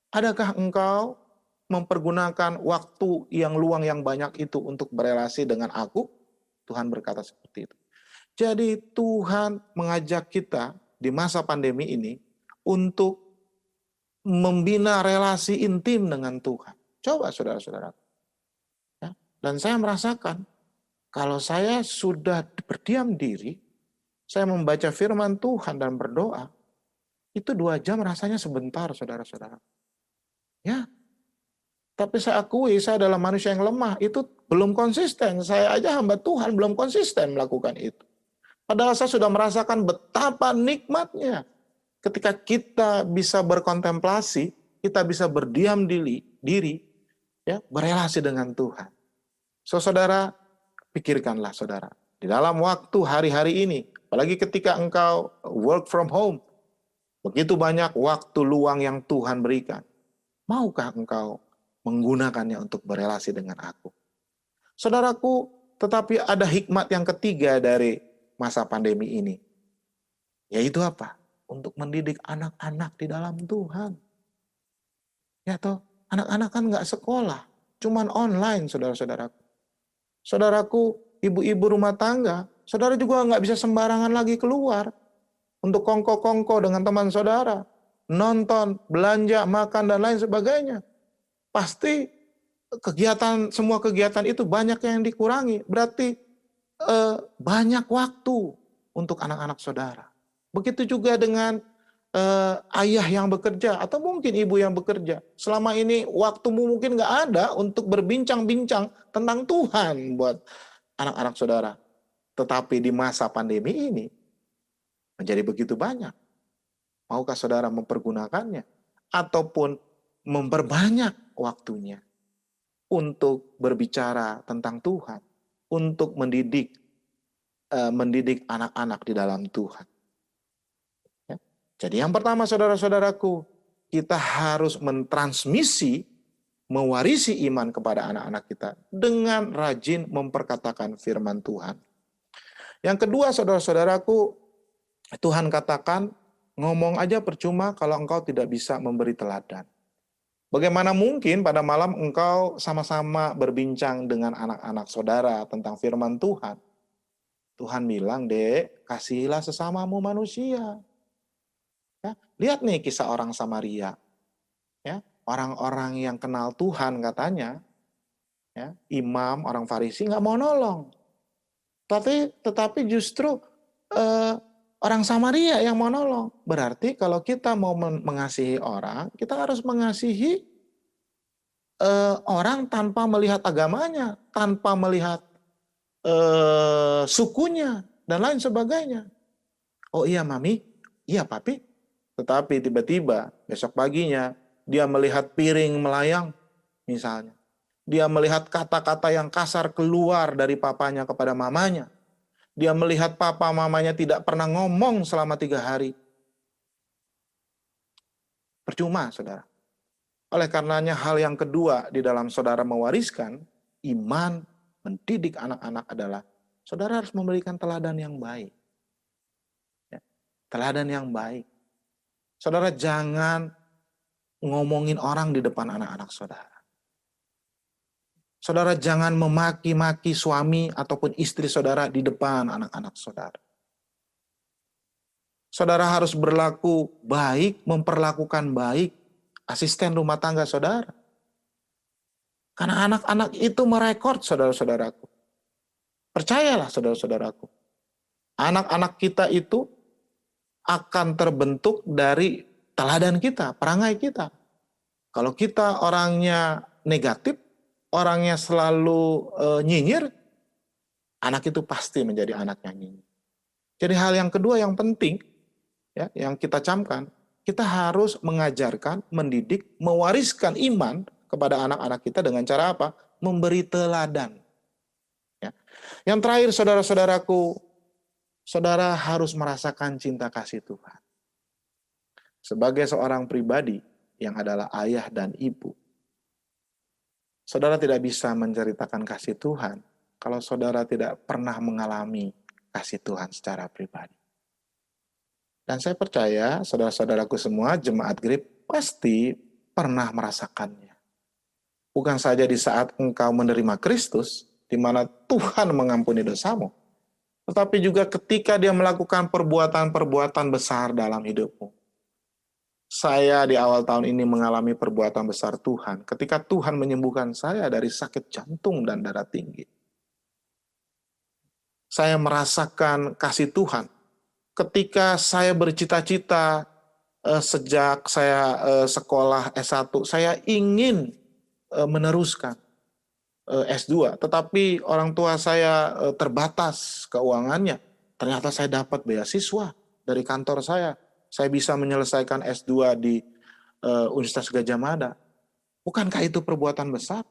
Adakah engkau mempergunakan waktu yang luang yang banyak itu untuk berelasi dengan aku? Tuhan berkata seperti itu. Jadi Tuhan mengajak kita di masa pandemi ini untuk membina relasi intim dengan Tuhan. Coba saudara-saudara. Ya, dan saya merasakan kalau saya sudah berdiam diri, saya membaca firman Tuhan dan berdoa, itu 2 jam rasanya sebentar, saudara-saudara. Ya, tapi saya akui saya adalah manusia yang lemah, itu belum konsisten. Saya aja hamba Tuhan belum konsisten melakukan itu. Padahal saya sudah merasakan betapa nikmatnya ketika kita bisa berkontemplasi, kita bisa berdiam diri, ya, berelasi dengan Tuhan. So, saudara, pikirkanlah saudara, di dalam waktu hari-hari ini, apalagi ketika engkau work from home, begitu banyak waktu luang yang Tuhan berikan. Maukah engkau menggunakannya untuk berelasi dengan aku? Saudaraku, tetapi ada hikmat yang ketiga dari masa pandemi ini. Yaitu apa? untuk mendidik anak-anak di dalam Tuhan. Ya toh, anak-anak kan nggak sekolah, cuman online, saudara-saudaraku. Saudaraku, ibu-ibu rumah tangga, saudara juga nggak bisa sembarangan lagi keluar untuk kongko-kongko dengan teman saudara, nonton, belanja, makan, dan lain sebagainya. Pasti semua kegiatan itu banyak yang dikurangi. Berarti banyak waktu untuk anak-anak saudara. Begitu juga dengan ayah yang bekerja atau mungkin ibu yang bekerja. Selama ini waktumu mungkin nggak ada untuk berbincang-bincang tentang Tuhan buat anak-anak saudara. Tetapi di masa pandemi ini menjadi begitu banyak. Maukah saudara mempergunakannya ataupun memperbanyak waktunya untuk berbicara tentang Tuhan, untuk mendidik anak-anak di dalam Tuhan. Ya. Jadi yang pertama saudara-saudaraku, kita harus mentransmisi, mewarisi iman kepada anak-anak kita dengan rajin memperkatakan firman Tuhan. Yang kedua saudara-saudaraku, Tuhan katakan, ngomong aja percuma kalau engkau tidak bisa memberi teladan. Bagaimana mungkin pada malam engkau sama-sama berbincang dengan anak-anak saudara tentang firman Tuhan? Tuhan bilang, dek, kasihilah sesamamu manusia. Ya, lihat nih kisah orang Samaria. Ya, orang-orang yang kenal Tuhan katanya, ya, imam, orang Farisi nggak mau nolong. Tetapi justru orang Samaria yang mau nolong. Berarti kalau kita mau mengasihi orang, kita harus mengasihi orang tanpa melihat agamanya, tanpa melihat sukunya, dan lain sebagainya. Oh iya mami, iya papi. Tetapi tiba-tiba besok paginya dia melihat piring melayang misalnya. Dia melihat kata-kata yang kasar keluar dari papanya kepada mamanya. Dia melihat papa mamanya tidak pernah ngomong selama 3 hari. Percuma, saudara. Oleh karenanya hal yang kedua di dalam saudara mewariskan iman, mendidik anak-anak adalah saudara harus memberikan teladan yang baik. Ya, teladan yang baik. Saudara jangan ngomongin orang di depan anak-anak saudara. Saudara jangan memaki-maki suami ataupun istri saudara di depan anak-anak saudara. Saudara harus berlaku baik, memperlakukan baik asisten rumah tangga saudara. Karena anak-anak itu merekod saudara-saudaraku. Percayalah saudara-saudaraku. Anak-anak kita itu akan terbentuk dari teladan kita, perangai kita. Kalau kita orangnya negatif, orangnya selalu nyinyir, anak itu pasti menjadi anak yang nyinyir. Jadi hal yang kedua yang penting, ya, yang kita camkan, kita harus mengajarkan, mendidik, mewariskan iman kepada anak-anak kita dengan cara apa? Memberi teladan. Ya. Yang terakhir saudara-saudaraku, saudara harus merasakan cinta kasih Tuhan. Sebagai seorang pribadi yang adalah ayah dan ibu, saudara tidak bisa menceritakan kasih Tuhan kalau saudara tidak pernah mengalami kasih Tuhan secara pribadi. Dan saya percaya saudara-saudaraku semua, jemaat Grip pasti pernah merasakannya. Bukan saja di saat engkau menerima Kristus, di mana Tuhan mengampuni dosamu, tetapi juga ketika dia melakukan perbuatan-perbuatan besar dalam hidupmu. Saya di awal tahun ini mengalami perbuatan besar Tuhan ketika Tuhan menyembuhkan saya dari sakit jantung dan darah tinggi. Saya merasakan kasih Tuhan ketika saya bercita-cita sejak saya sekolah S1, saya ingin meneruskan S2, tetapi orang tua saya terbatas keuangannya. Ternyata saya dapat beasiswa dari kantor saya. Saya bisa menyelesaikan S2 di Universitas Gadjah Mada. Bukankah itu perbuatan besar?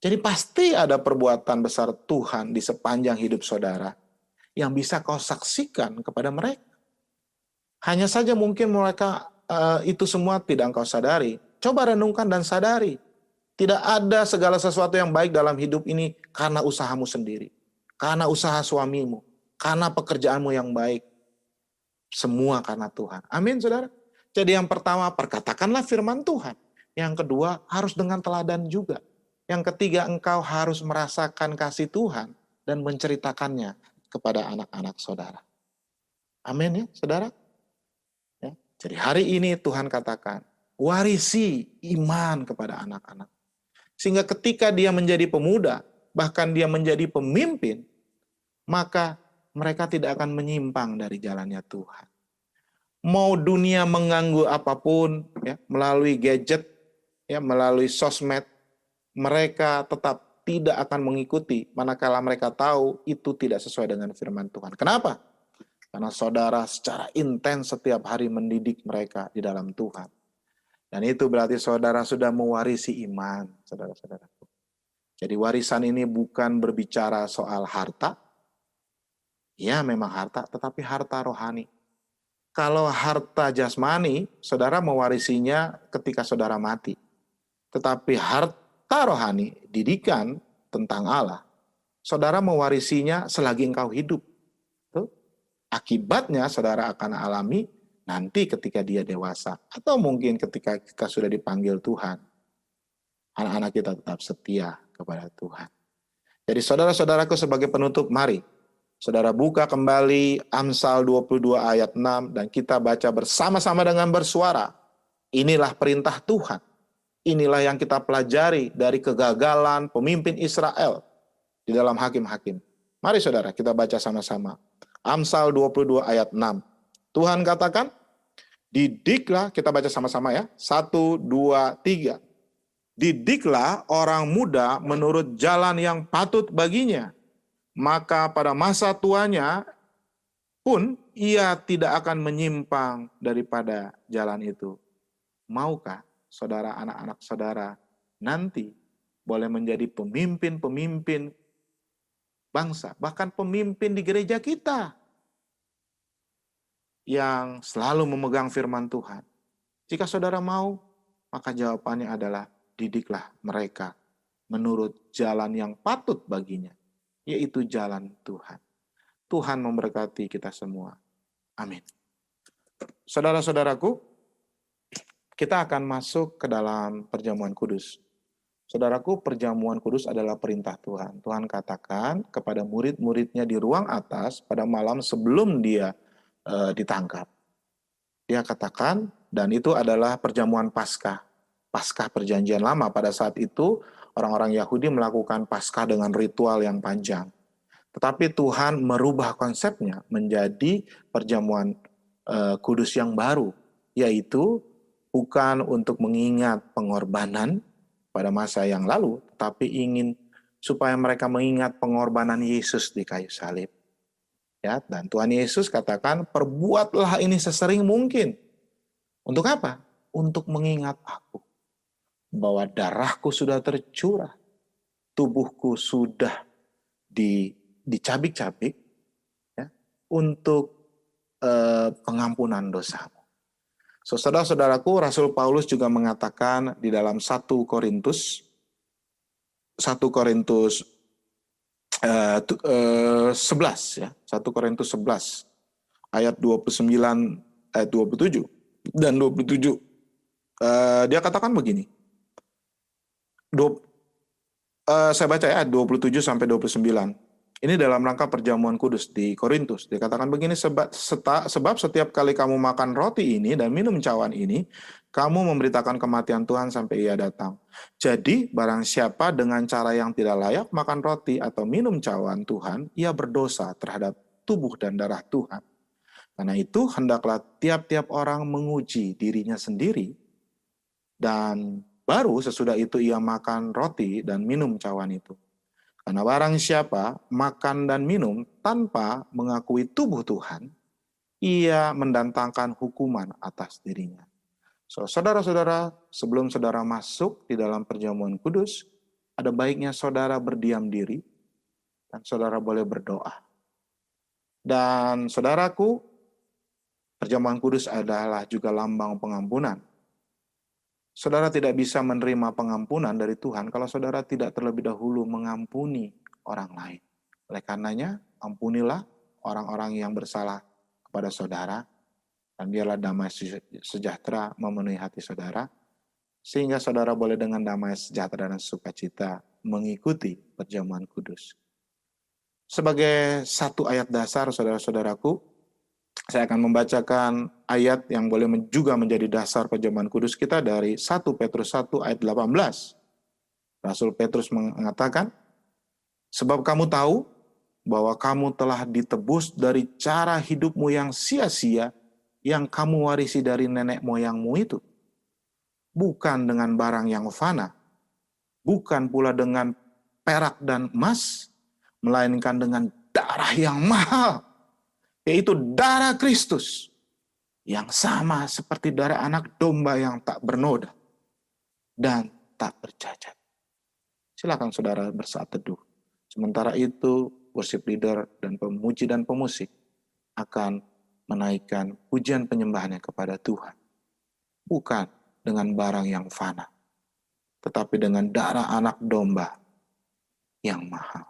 Jadi pasti ada perbuatan besar Tuhan di sepanjang hidup saudara yang bisa kau saksikan kepada mereka. Hanya saja mungkin mereka itu semua tidak engkau sadari. Coba renungkan dan sadari. Tidak ada segala sesuatu yang baik dalam hidup ini karena usahamu sendiri. Karena usaha suamimu. Karena pekerjaanmu yang baik. Semua karena Tuhan. Amin, saudara. Jadi yang pertama, perkatakanlah firman Tuhan. Yang kedua, harus dengan teladan juga. Yang ketiga, engkau harus merasakan kasih Tuhan dan menceritakannya kepada anak-anak saudara. Amin ya, saudara. Ya. Jadi hari ini Tuhan katakan, warisi iman kepada anak-anak. Sehingga ketika dia menjadi pemuda, bahkan dia menjadi pemimpin, maka mereka tidak akan menyimpang dari jalannya Tuhan. Mau dunia mengganggu apapun, ya, melalui gadget, ya, melalui sosmed, mereka tetap tidak akan mengikuti manakala mereka tahu itu tidak sesuai dengan firman Tuhan. Kenapa? Karena saudara secara intens setiap hari mendidik mereka di dalam Tuhan. Dan itu berarti saudara sudah mewarisi iman, saudara-saudaraku. Jadi warisan ini bukan berbicara soal harta. Ya memang harta, tetapi harta rohani. Kalau harta jasmani, saudara mewarisinya ketika saudara mati. Tetapi harta rohani, didikan tentang Allah, saudara mewarisinya selagi engkau hidup. Tuh. Akibatnya saudara akan alami nanti ketika dia dewasa. Atau mungkin ketika kita sudah dipanggil Tuhan. Anak-anak kita tetap setia kepada Tuhan. Jadi saudara-saudaraku sebagai penutup, mari saudara buka kembali Amsal 22 ayat 6 dan kita baca bersama-sama dengan bersuara. Inilah perintah Tuhan. Inilah yang kita pelajari dari kegagalan pemimpin Israel di dalam Hakim-Hakim. Mari saudara kita baca sama-sama. Amsal 22 ayat 6. Tuhan katakan, didiklah, kita baca sama-sama ya. 1, 2, 3. Didiklah orang muda menurut jalan yang patut baginya. Maka pada masa tuanya pun ia tidak akan menyimpang daripada jalan itu. Maukah saudara, anak-anak saudara nanti boleh menjadi pemimpin-pemimpin bangsa, bahkan pemimpin di gereja kita yang selalu memegang firman Tuhan? Jika saudara mau, maka jawabannya adalah didiklah mereka menurut jalan yang patut baginya, yaitu jalan Tuhan. Tuhan memberkati kita semua. Amin. Saudara-saudaraku, kita akan masuk ke dalam perjamuan kudus. Saudaraku, perjamuan kudus adalah perintah Tuhan. Tuhan katakan kepada murid-muridnya di ruang atas pada malam sebelum dia ditangkap. Dia katakan, dan itu adalah perjamuan Paskah. Paskah perjanjian lama. Pada saat itu, orang-orang Yahudi melakukan Paskah dengan ritual yang panjang. Tetapi Tuhan merubah konsepnya menjadi perjamuan kudus yang baru, yaitu bukan untuk mengingat pengorbanan pada masa yang lalu, tetapi ingin supaya mereka mengingat pengorbanan Yesus di kayu salib. Ya, dan Tuhan Yesus katakan, perbuatlah ini sesering mungkin. Untuk apa? Untuk mengingat aku. Bahwa darahku sudah tercurah. Tubuhku sudah dicabik-cabik ya, untuk pengampunan dosamu. So, saudara-saudaraku, Rasul Paulus juga mengatakan di dalam 1 Korintus 11 ya, 1 Korintus 11 ayat 29 ayat 27 dan 27. Dia katakan begini. Saya baca ya 27 sampai 29. Ini dalam rangka perjamuan kudus di Korintus. Dikatakan begini, sebab setiap kali kamu makan roti ini dan minum cawan ini, kamu memberitakan kematian Tuhan sampai ia datang. Jadi barang siapa dengan cara yang tidak layak makan roti atau minum cawan Tuhan, ia berdosa terhadap tubuh dan darah Tuhan. Karena itu hendaklah tiap-tiap orang menguji dirinya sendiri, dan baru sesudah itu ia makan roti dan minum cawan itu. Karena barang siapa makan dan minum tanpa mengakui tubuh Tuhan, ia mendatangkan hukuman atas dirinya. So, saudara-saudara, sebelum saudara masuk di dalam perjamuan kudus, ada baiknya saudara berdiam diri, dan saudara boleh berdoa. Dan saudaraku, perjamuan kudus adalah juga lambang pengampunan. Saudara tidak bisa menerima pengampunan dari Tuhan kalau saudara tidak terlebih dahulu mengampuni orang lain. Oleh karenanya, ampunilah orang-orang yang bersalah kepada saudara, Dan biarlah damai sejahtera memenuhi hati saudara, sehingga saudara boleh dengan damai sejahtera dan sukacita mengikuti perjamuan kudus. Sebagai satu ayat dasar, saudara-saudaraku, saya akan membacakan ayat yang boleh juga menjadi dasar perjamuan kudus kita dari 1 Petrus 1 ayat 18. Rasul Petrus mengatakan, sebab kamu tahu bahwa kamu telah ditebus dari cara hidupmu yang sia-sia yang kamu warisi dari nenek moyangmu itu. Bukan dengan barang yang fana, bukan pula dengan perak dan emas, melainkan dengan darah yang mahal, yaitu darah Kristus, yang sama seperti darah anak domba yang tak bernoda dan tak bercacat. Silakan saudara bersaat teduh. Sementara itu, worship leader dan pemuji dan pemusik akan menaikkan pujian penyembahannya kepada Tuhan. Bukan dengan barang yang fana, tetapi dengan darah anak domba yang mahal.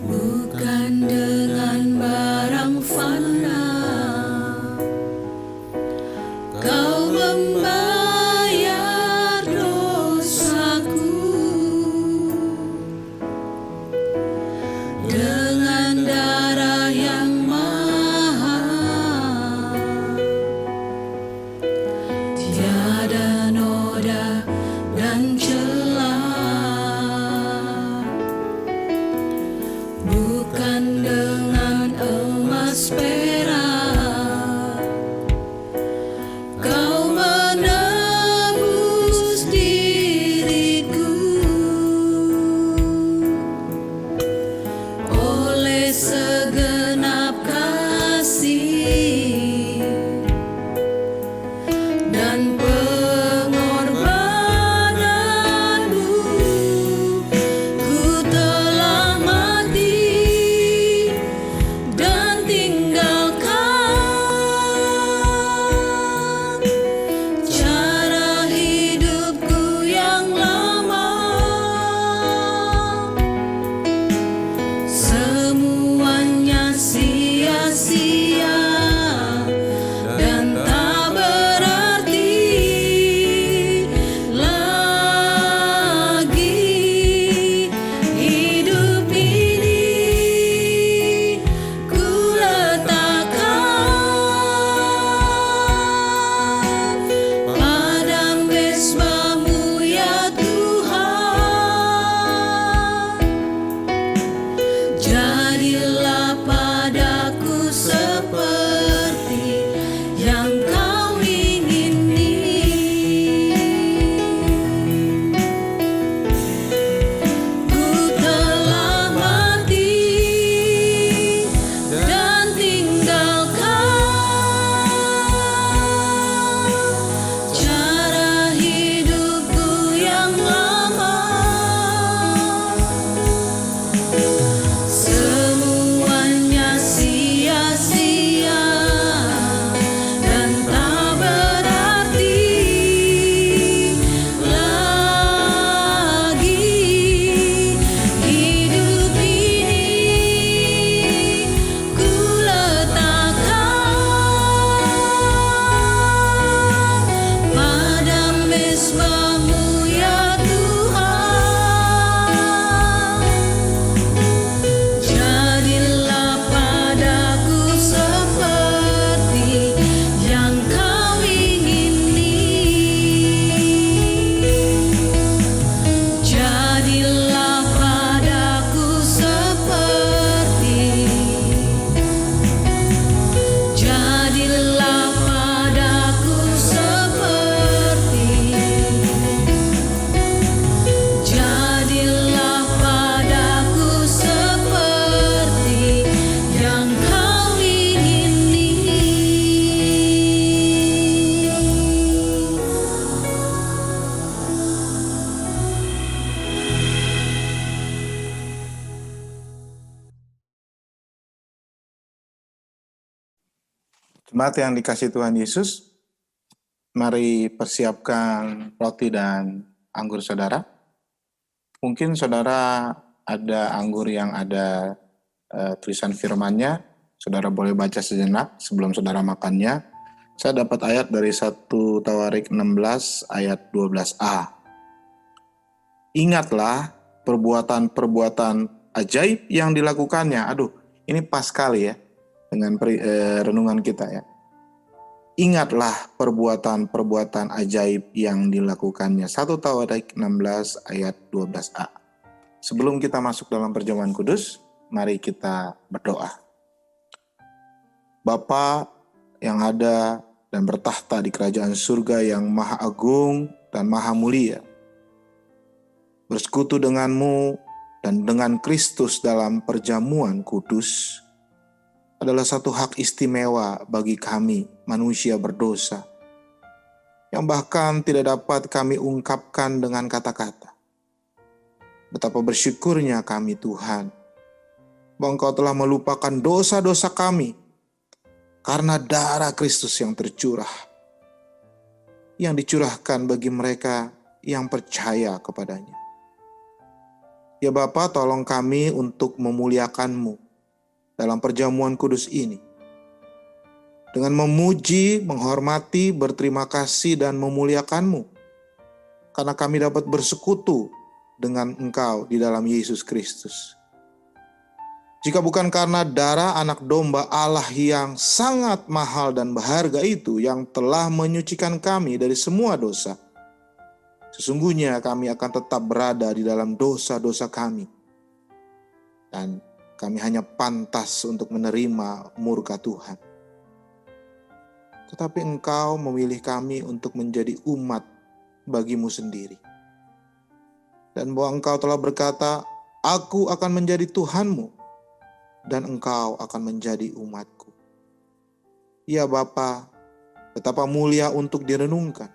Bukan dengan barang fana kau membayar dosaku, dengan darah yang mahal, tiada noda dan celah. Bukan dengan emas perak kau menebus diriku, oleh segenap kasih dan pengorbananmu, ku telah mati dan tinggalkan cara hidupku yang lama. Semuanya sia-sia dan tak berarti lagi. Hidup ini ku letakkan pada mezbah-Mu ya Tuhan. Jadilah padaku Jemaat yang dikasihi Tuhan Yesus, mari persiapkan roti dan anggur saudara. Mungkin saudara ada anggur yang ada tulisan firman-Nya, saudara boleh baca sejenak sebelum saudara makannya. Saya dapat ayat dari 1 Tawarik 16 ayat 12a. Ingatlah perbuatan-perbuatan ajaib yang dilakukannya. Aduh, ini pas sekali ya dengan renungan kita ya. Ingatlah perbuatan-perbuatan ajaib yang dilakukannya. 1 Tawarik 16 ayat 12a. Sebelum kita masuk dalam perjamuan kudus, mari kita berdoa. Bapa yang ada dan bertahta di kerajaan surga yang maha agung dan maha mulia, bersekutu denganmu dan dengan Kristus dalam perjamuan kudus adalah satu hak istimewa bagi kami manusia berdosa yang bahkan tidak dapat kami ungkapkan dengan kata-kata. Betapa bersyukurnya kami Tuhan bahwa Engkau telah melupakan dosa-dosa kami karena darah Kristus yang tercurah, yang dicurahkan bagi mereka yang percaya kepadanya. Ya Bapa, tolong kami untuk memuliakan-Mu dalam perjamuan kudus ini, dengan memuji, menghormati, berterima kasih, dan memuliakan-Mu, karena kami dapat bersekutu dengan Engkau di dalam Yesus Kristus. Jika bukan karena darah anak domba Allah yang sangat mahal dan berharga itu yang telah menyucikan kami dari semua dosa, sesungguhnya kami akan tetap berada di dalam dosa-dosa kami. Dan kami hanya pantas untuk menerima murka Tuhan. Tetapi Engkau memilih kami untuk menjadi umat bagi-Mu sendiri. Dan bahwa Engkau telah berkata, Aku akan menjadi Tuhanmu, dan Engkau akan menjadi umatku. Ya Bapa, betapa mulia untuk direnungkan.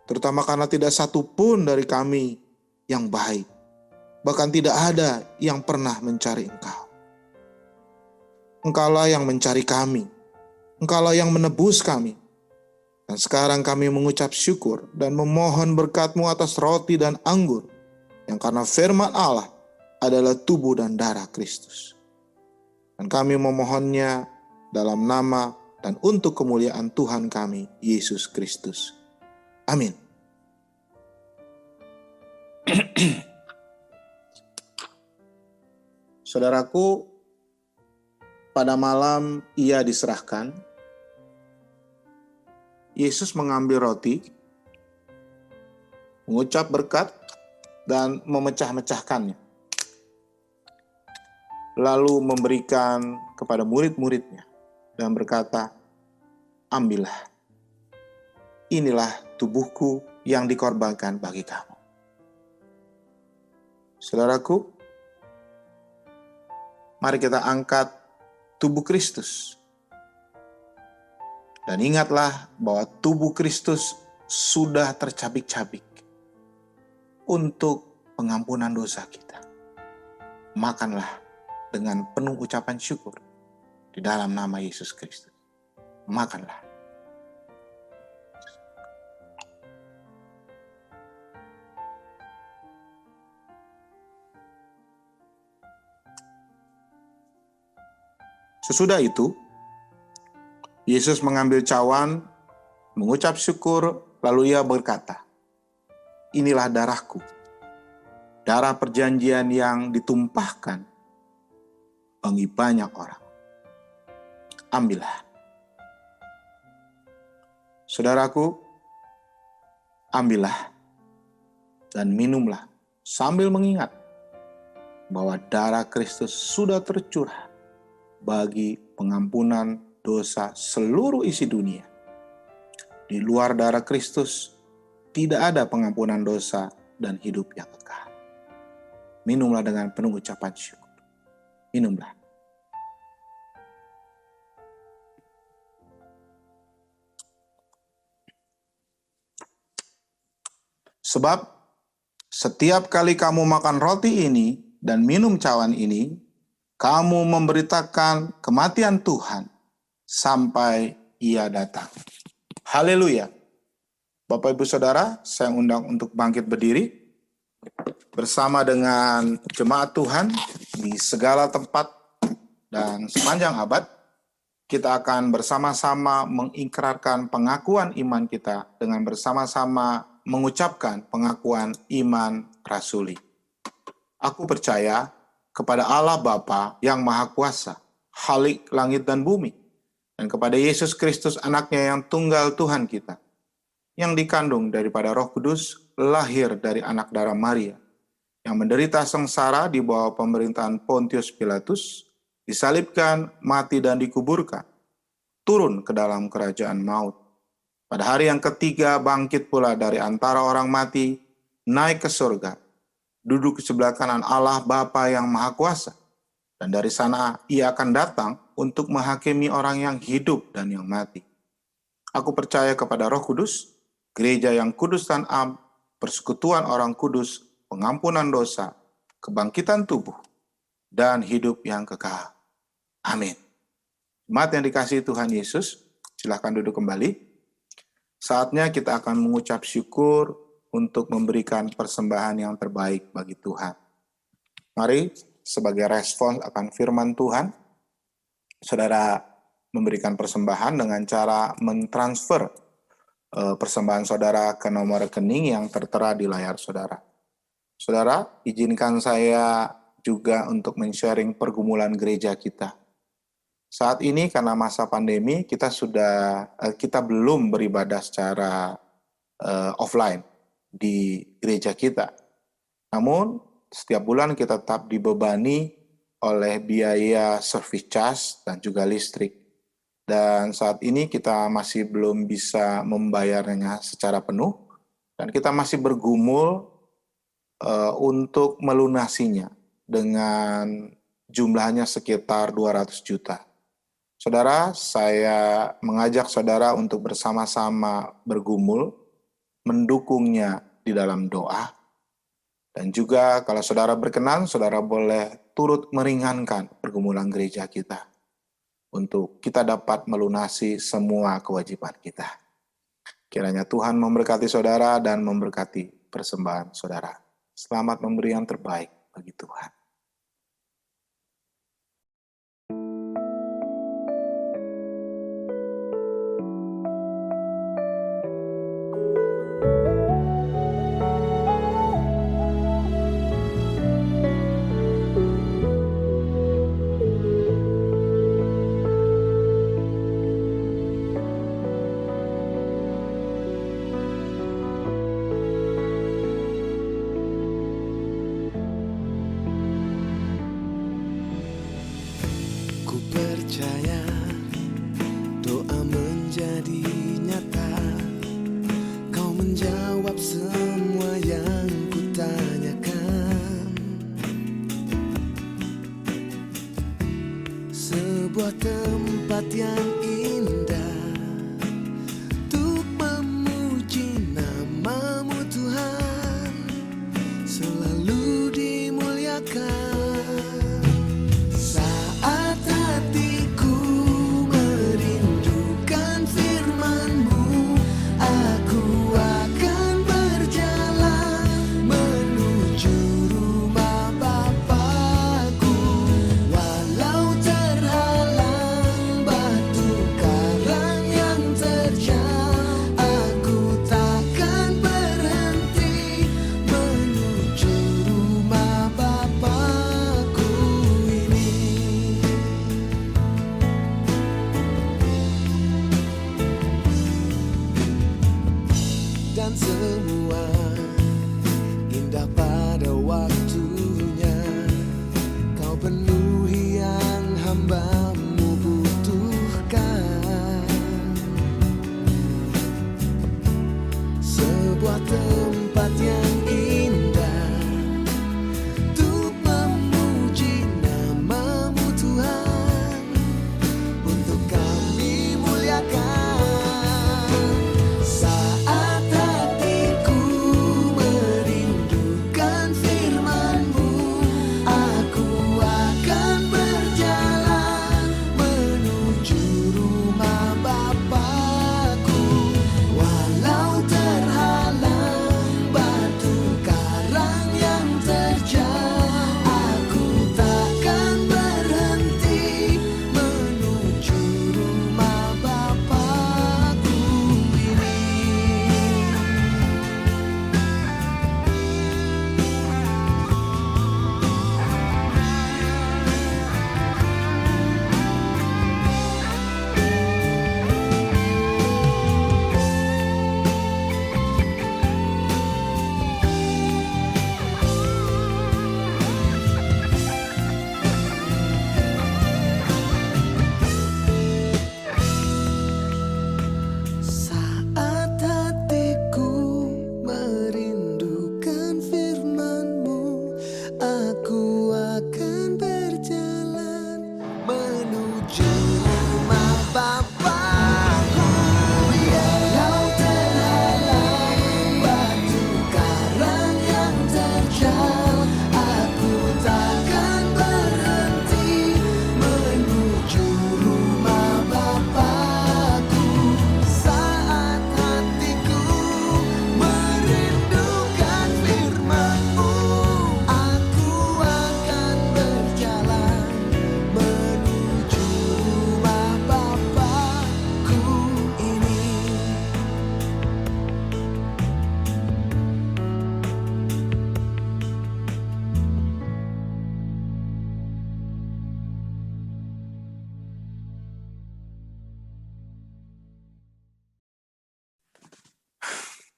Terutama karena tidak satu pun dari kami yang baik. Bahkan tidak ada yang pernah mencari Engkau. Engkaulah yang mencari kami. Engkaulah yang menebus kami. Dan sekarang kami mengucap syukur dan memohon berkat-Mu atas roti dan anggur, yang karena firman Allah adalah tubuh dan darah Kristus. Dan kami memohonnya dalam nama dan untuk kemuliaan Tuhan kami, Yesus Kristus. Amin. Saudaraku, pada malam Ia diserahkan, Yesus mengambil roti, mengucap berkat, dan memecah-mecahkannya. Lalu memberikan kepada murid-muridnya dan berkata, ambillah, inilah tubuhku yang dikorbankan bagi kamu. Saudaraku, mari kita angkat tubuh Kristus. Dan ingatlah bahwa tubuh Kristus sudah tercabik-cabik untuk pengampunan dosa kita. Makanlah dengan penuh ucapan syukur di dalam nama Yesus Kristus. Makanlah. Sesudah itu, Yesus mengambil cawan, mengucap syukur, lalu Ia berkata, inilah darahku, darah perjanjian yang ditumpahkan bagi banyak orang. Ambillah. Saudaraku, ambillah dan minumlah sambil mengingat bahwa darah Kristus sudah tercurah bagi pengampunan dosa seluruh isi dunia. Di luar darah Kristus tidak ada pengampunan dosa dan hidup yang kekal. Minumlah dengan penuh ucapan syukur. Minumlah. Sebab setiap kali kamu makan roti ini dan minum cawan ini, kamu memberitakan kematian Tuhan sampai Ia datang. Haleluya. Bapak Ibu Saudara, saya undang untuk bangkit berdiri bersama dengan jemaat Tuhan di segala tempat dan sepanjang abad. Kita akan bersama-sama mengikrarkan pengakuan iman kita dengan bersama-sama mengucapkan pengakuan iman rasuli. Aku percaya kepada Allah Bapa yang Maha Kuasa, Khalik langit dan bumi, dan kepada Yesus Kristus anaknya yang tunggal Tuhan kita, yang dikandung daripada Roh Kudus, lahir dari anak darah Maria, yang menderita sengsara di bawah pemerintahan Pontius Pilatus, disalibkan, mati dan dikuburkan, turun ke dalam kerajaan maut. Pada hari yang ketiga bangkit pula dari antara orang mati, naik ke surga, duduk di sebelah kanan Allah Bapa yang Maha Kuasa, dan dari sana Ia akan datang untuk menghakimi orang yang hidup dan yang mati. Aku percaya kepada Roh Kudus, gereja yang kudus dan am, persekutuan orang kudus, pengampunan dosa, kebangkitan tubuh, dan hidup yang kekal. Amin. Jemaat yang dikasihi Tuhan Yesus, silakan duduk kembali. Saatnya kita akan mengucap syukur untuk memberikan persembahan yang terbaik bagi Tuhan. Mari, sebagai respons akan firman Tuhan, saudara memberikan persembahan dengan cara mentransfer persembahan saudara ke nomor rekening yang tertera di layar saudara. Saudara, izinkan saya juga untuk men-sharing pergumulan gereja kita. Saat ini karena masa pandemi kita belum beribadah secara offline di gereja kita. Namun setiap bulan kita tetap dibebani oleh biaya service charge dan juga listrik. Dan saat ini kita masih belum bisa membayarnya secara penuh dan kita masih bergumul untuk melunasinya dengan jumlahnya sekitar 200 juta. Saudara, saya mengajak saudara untuk bersama-sama bergumul, mendukungnya di dalam doa. Dan juga kalau saudara berkenan, saudara boleh turut meringankan pergumulan gereja kita untuk kita dapat melunasi semua kewajiban kita. Kiranya Tuhan memberkati saudara dan memberkati persembahan saudara. Selamat memberi yang terbaik bagi Tuhan.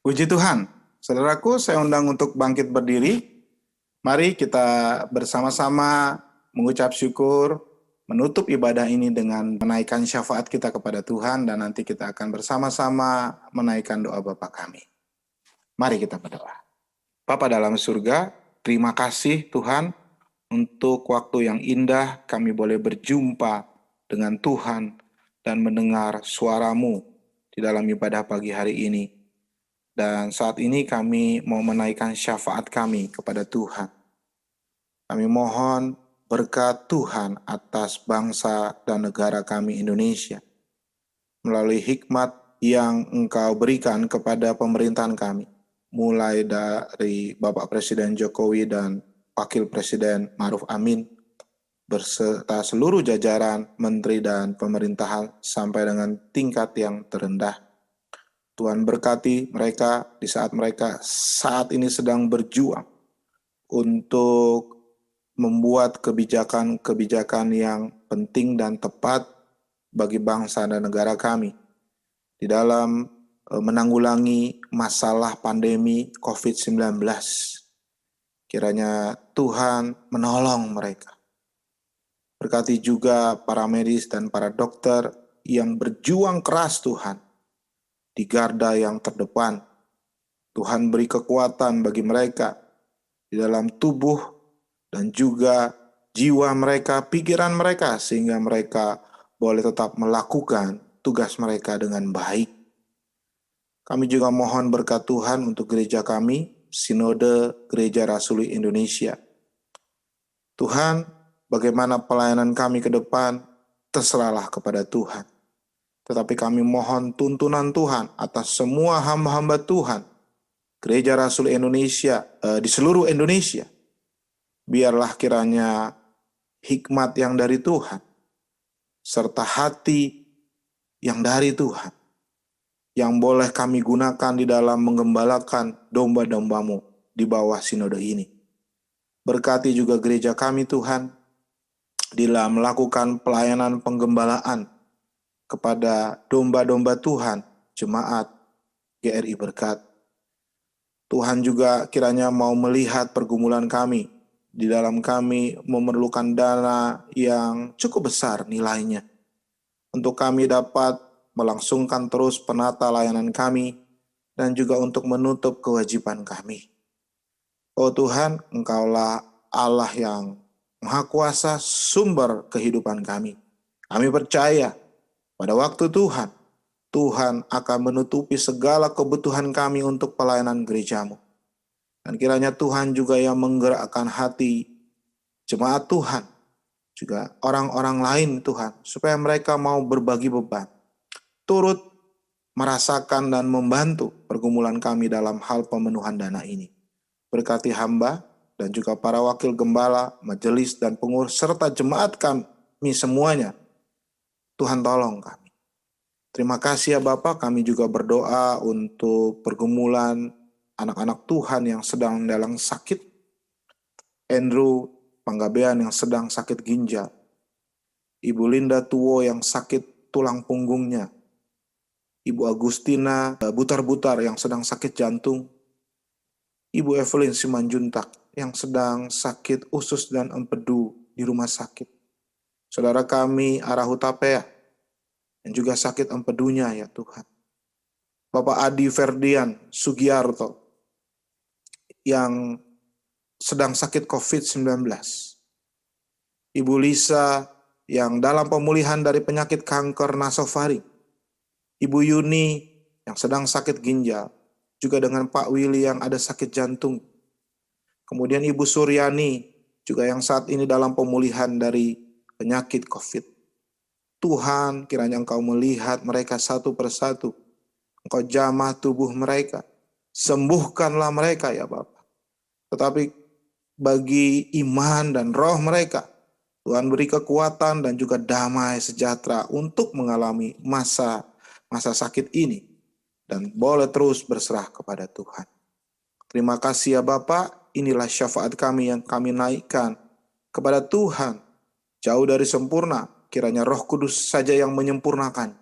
Puji Tuhan. Saudaraku, saya undang untuk bangkit berdiri. Mari kita bersama-sama mengucap syukur, menutup ibadah ini dengan menaikkan syafaat kita kepada Tuhan, dan nanti kita akan bersama-sama menaikkan doa Bapa kami. Mari kita berdoa. Bapa dalam surga, terima kasih Tuhan untuk waktu yang indah kami boleh berjumpa dengan Tuhan dan mendengar suara-Mu di dalam ibadah pagi hari ini. Dan saat ini kami mau menaikkan syafaat kami kepada Tuhan. Kami mohon berkat Tuhan atas bangsa dan negara kami Indonesia. Melalui hikmat yang Engkau berikan kepada pemerintahan kami. Mulai dari Bapak Presiden Jokowi dan Wakil Presiden Ma'ruf Amin, berserta seluruh jajaran menteri dan pemerintahan sampai dengan tingkat yang terendah. Tuhan berkati mereka di saat mereka saat ini sedang berjuang untuk membuat kebijakan-kebijakan yang penting dan tepat bagi bangsa dan negara kami di dalam menanggulangi masalah pandemi COVID-19. Kiranya Tuhan menolong mereka. Berkati juga para medis dan para dokter yang berjuang keras Tuhan di garda yang terdepan. Tuhan beri kekuatan bagi mereka di dalam tubuh dan juga jiwa mereka, pikiran mereka, sehingga mereka boleh tetap melakukan tugas mereka dengan baik. Kami juga mohon berkat Tuhan untuk gereja kami, Sinode Gereja Rasuli Indonesia. Tuhan, bagaimana pelayanan kami ke depan, terserahlah kepada Tuhan. Tetapi kami mohon tuntunan Tuhan atas semua hamba-hamba Tuhan, Gereja Rasul Indonesia, di seluruh Indonesia. Biarlah kiranya hikmat yang dari Tuhan, serta hati yang dari Tuhan, yang boleh kami gunakan di dalam menggembalakan domba-domba-Mu di bawah sinode ini. Berkati juga gereja kami Tuhan, dalam melakukan pelayanan penggembalaan kepada domba-domba Tuhan, jemaat GRI Berkat. Tuhan juga kiranya mau melihat pergumulan kami, di dalam kami memerlukan dana yang cukup besar nilainya, untuk kami dapat melangsungkan terus penata layanan kami, dan juga untuk menutup kewajiban kami. Oh Tuhan, Engkaulah Allah yang Maha Kuasa, sumber kehidupan kami. Kami percaya pada waktu Tuhan, Tuhan akan menutupi segala kebutuhan kami untuk pelayanan gereja-Mu. Dan kiranya Tuhan juga yang menggerakkan hati jemaat Tuhan, juga orang-orang lain Tuhan, supaya mereka mau berbagi beban, turut merasakan dan membantu pergumulan kami dalam hal pemenuhan dana ini. Berkati hamba dan juga para wakil gembala, majelis dan pengurus, serta jemaat kami semuanya. Tuhan tolong kami. Terima kasih ya Bapak, kami juga berdoa untuk pergumulan anak-anak Tuhan yang sedang dalam sakit. Andrew Panggabean yang sedang sakit ginjal. Ibu Linda Tuwo yang sakit tulang punggungnya. Ibu Agustina Butar-Butar yang sedang sakit jantung. Ibu Evelyn Simanjuntak yang sedang sakit usus dan empedu di rumah sakit. Saudara kami Arahutapea yang juga sakit empedunya ya Tuhan. Bapak Adi Ferdian Sugiarto yang sedang sakit COVID-19. Ibu Lisa yang dalam pemulihan dari penyakit kanker nasofaring. Ibu Yuni yang sedang sakit ginjal. Juga dengan Pak Willy yang ada sakit jantung. Kemudian Ibu Suryani juga yang saat ini dalam pemulihan dari penyakit COVID. Tuhan, kiranya Engkau melihat mereka satu persatu. Engkau jamah tubuh mereka. Sembuhkanlah mereka ya Bapak. Tetapi bagi iman dan roh mereka, Tuhan beri kekuatan dan juga damai sejahtera untuk mengalami masa sakit ini. Dan boleh terus berserah kepada Tuhan. Terima kasih ya Bapak, inilah syafaat kami yang kami naikkan kepada Tuhan. Jauh dari sempurna, kiranya Roh Kudus saja yang menyempurnakan.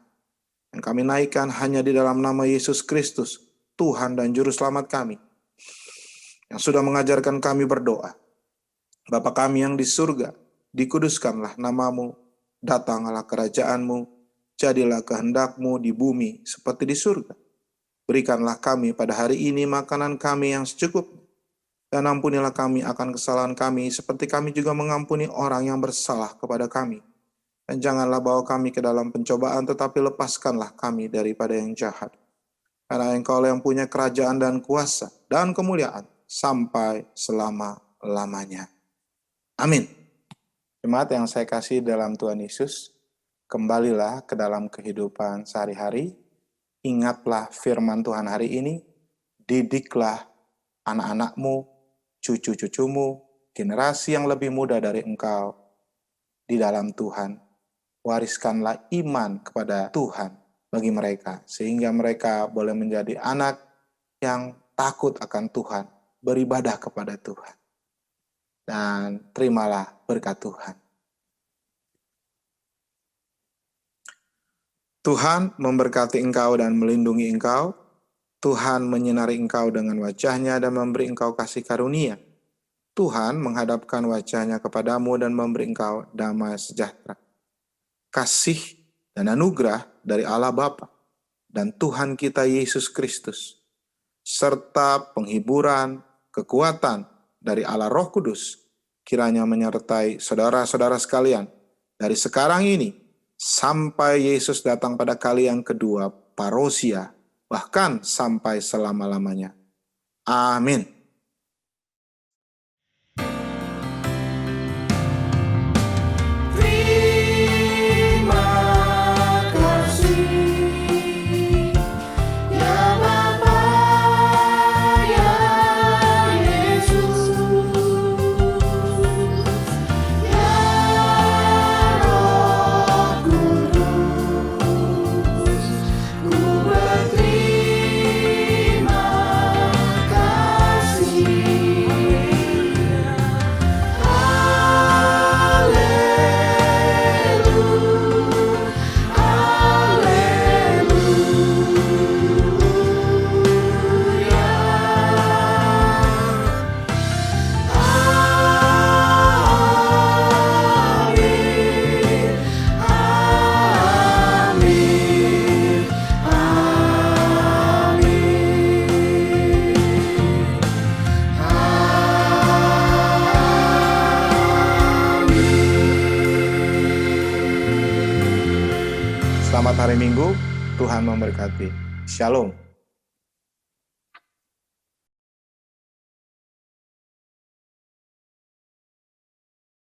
Yang kami naikkan hanya di dalam nama Yesus Kristus, Tuhan dan Juru Selamat kami, yang sudah mengajarkan kami berdoa. Bapa kami yang di surga, dikuduskanlah namamu, datanglah kerajaan-Mu, jadilah kehendak-Mu di bumi seperti di surga. Berikanlah kami pada hari ini makanan kami yang secukupnya, dan ampunilah kami akan kesalahan kami seperti kami juga mengampuni orang yang bersalah kepada kami. Dan janganlah bawa kami ke dalam pencobaan, tetapi lepaskanlah kami daripada yang jahat. Karena Engkau yang punya kerajaan dan kuasa dan kemuliaan sampai selama-lamanya. Amin. Jemaat yang saya kasih dalam Tuhan Yesus, kembalilah ke dalam kehidupan sehari-hari. Ingatlah firman Tuhan hari ini. Didiklah anak-anakmu, cucu-cucumu, generasi yang lebih muda dari engkau di dalam Tuhan. Wariskanlah iman kepada Tuhan bagi mereka, sehingga mereka boleh menjadi anak yang takut akan Tuhan, beribadah kepada Tuhan. Dan terimalah berkat Tuhan. Tuhan memberkati engkau dan melindungi engkau. Tuhan menyinari engkau dengan wajah-Nya dan memberi engkau kasih karunia. Tuhan menghadapkan wajah-Nya kepadamu dan memberi engkau damai sejahtera. Kasih dan anugerah dari Allah Bapa dan Tuhan kita Yesus Kristus, serta penghiburan, kekuatan dari Allah Roh Kudus, kiranya menyertai saudara-saudara sekalian dari sekarang ini sampai Yesus datang pada kali yang kedua, parousia, bahkan sampai selama-lamanya. Amin. Terima kasih ya Bapa ya Yesus, ya Roh Kudus, ku berterima kasih. Selamat hari Minggu, Tuhan memberkati. Shalom.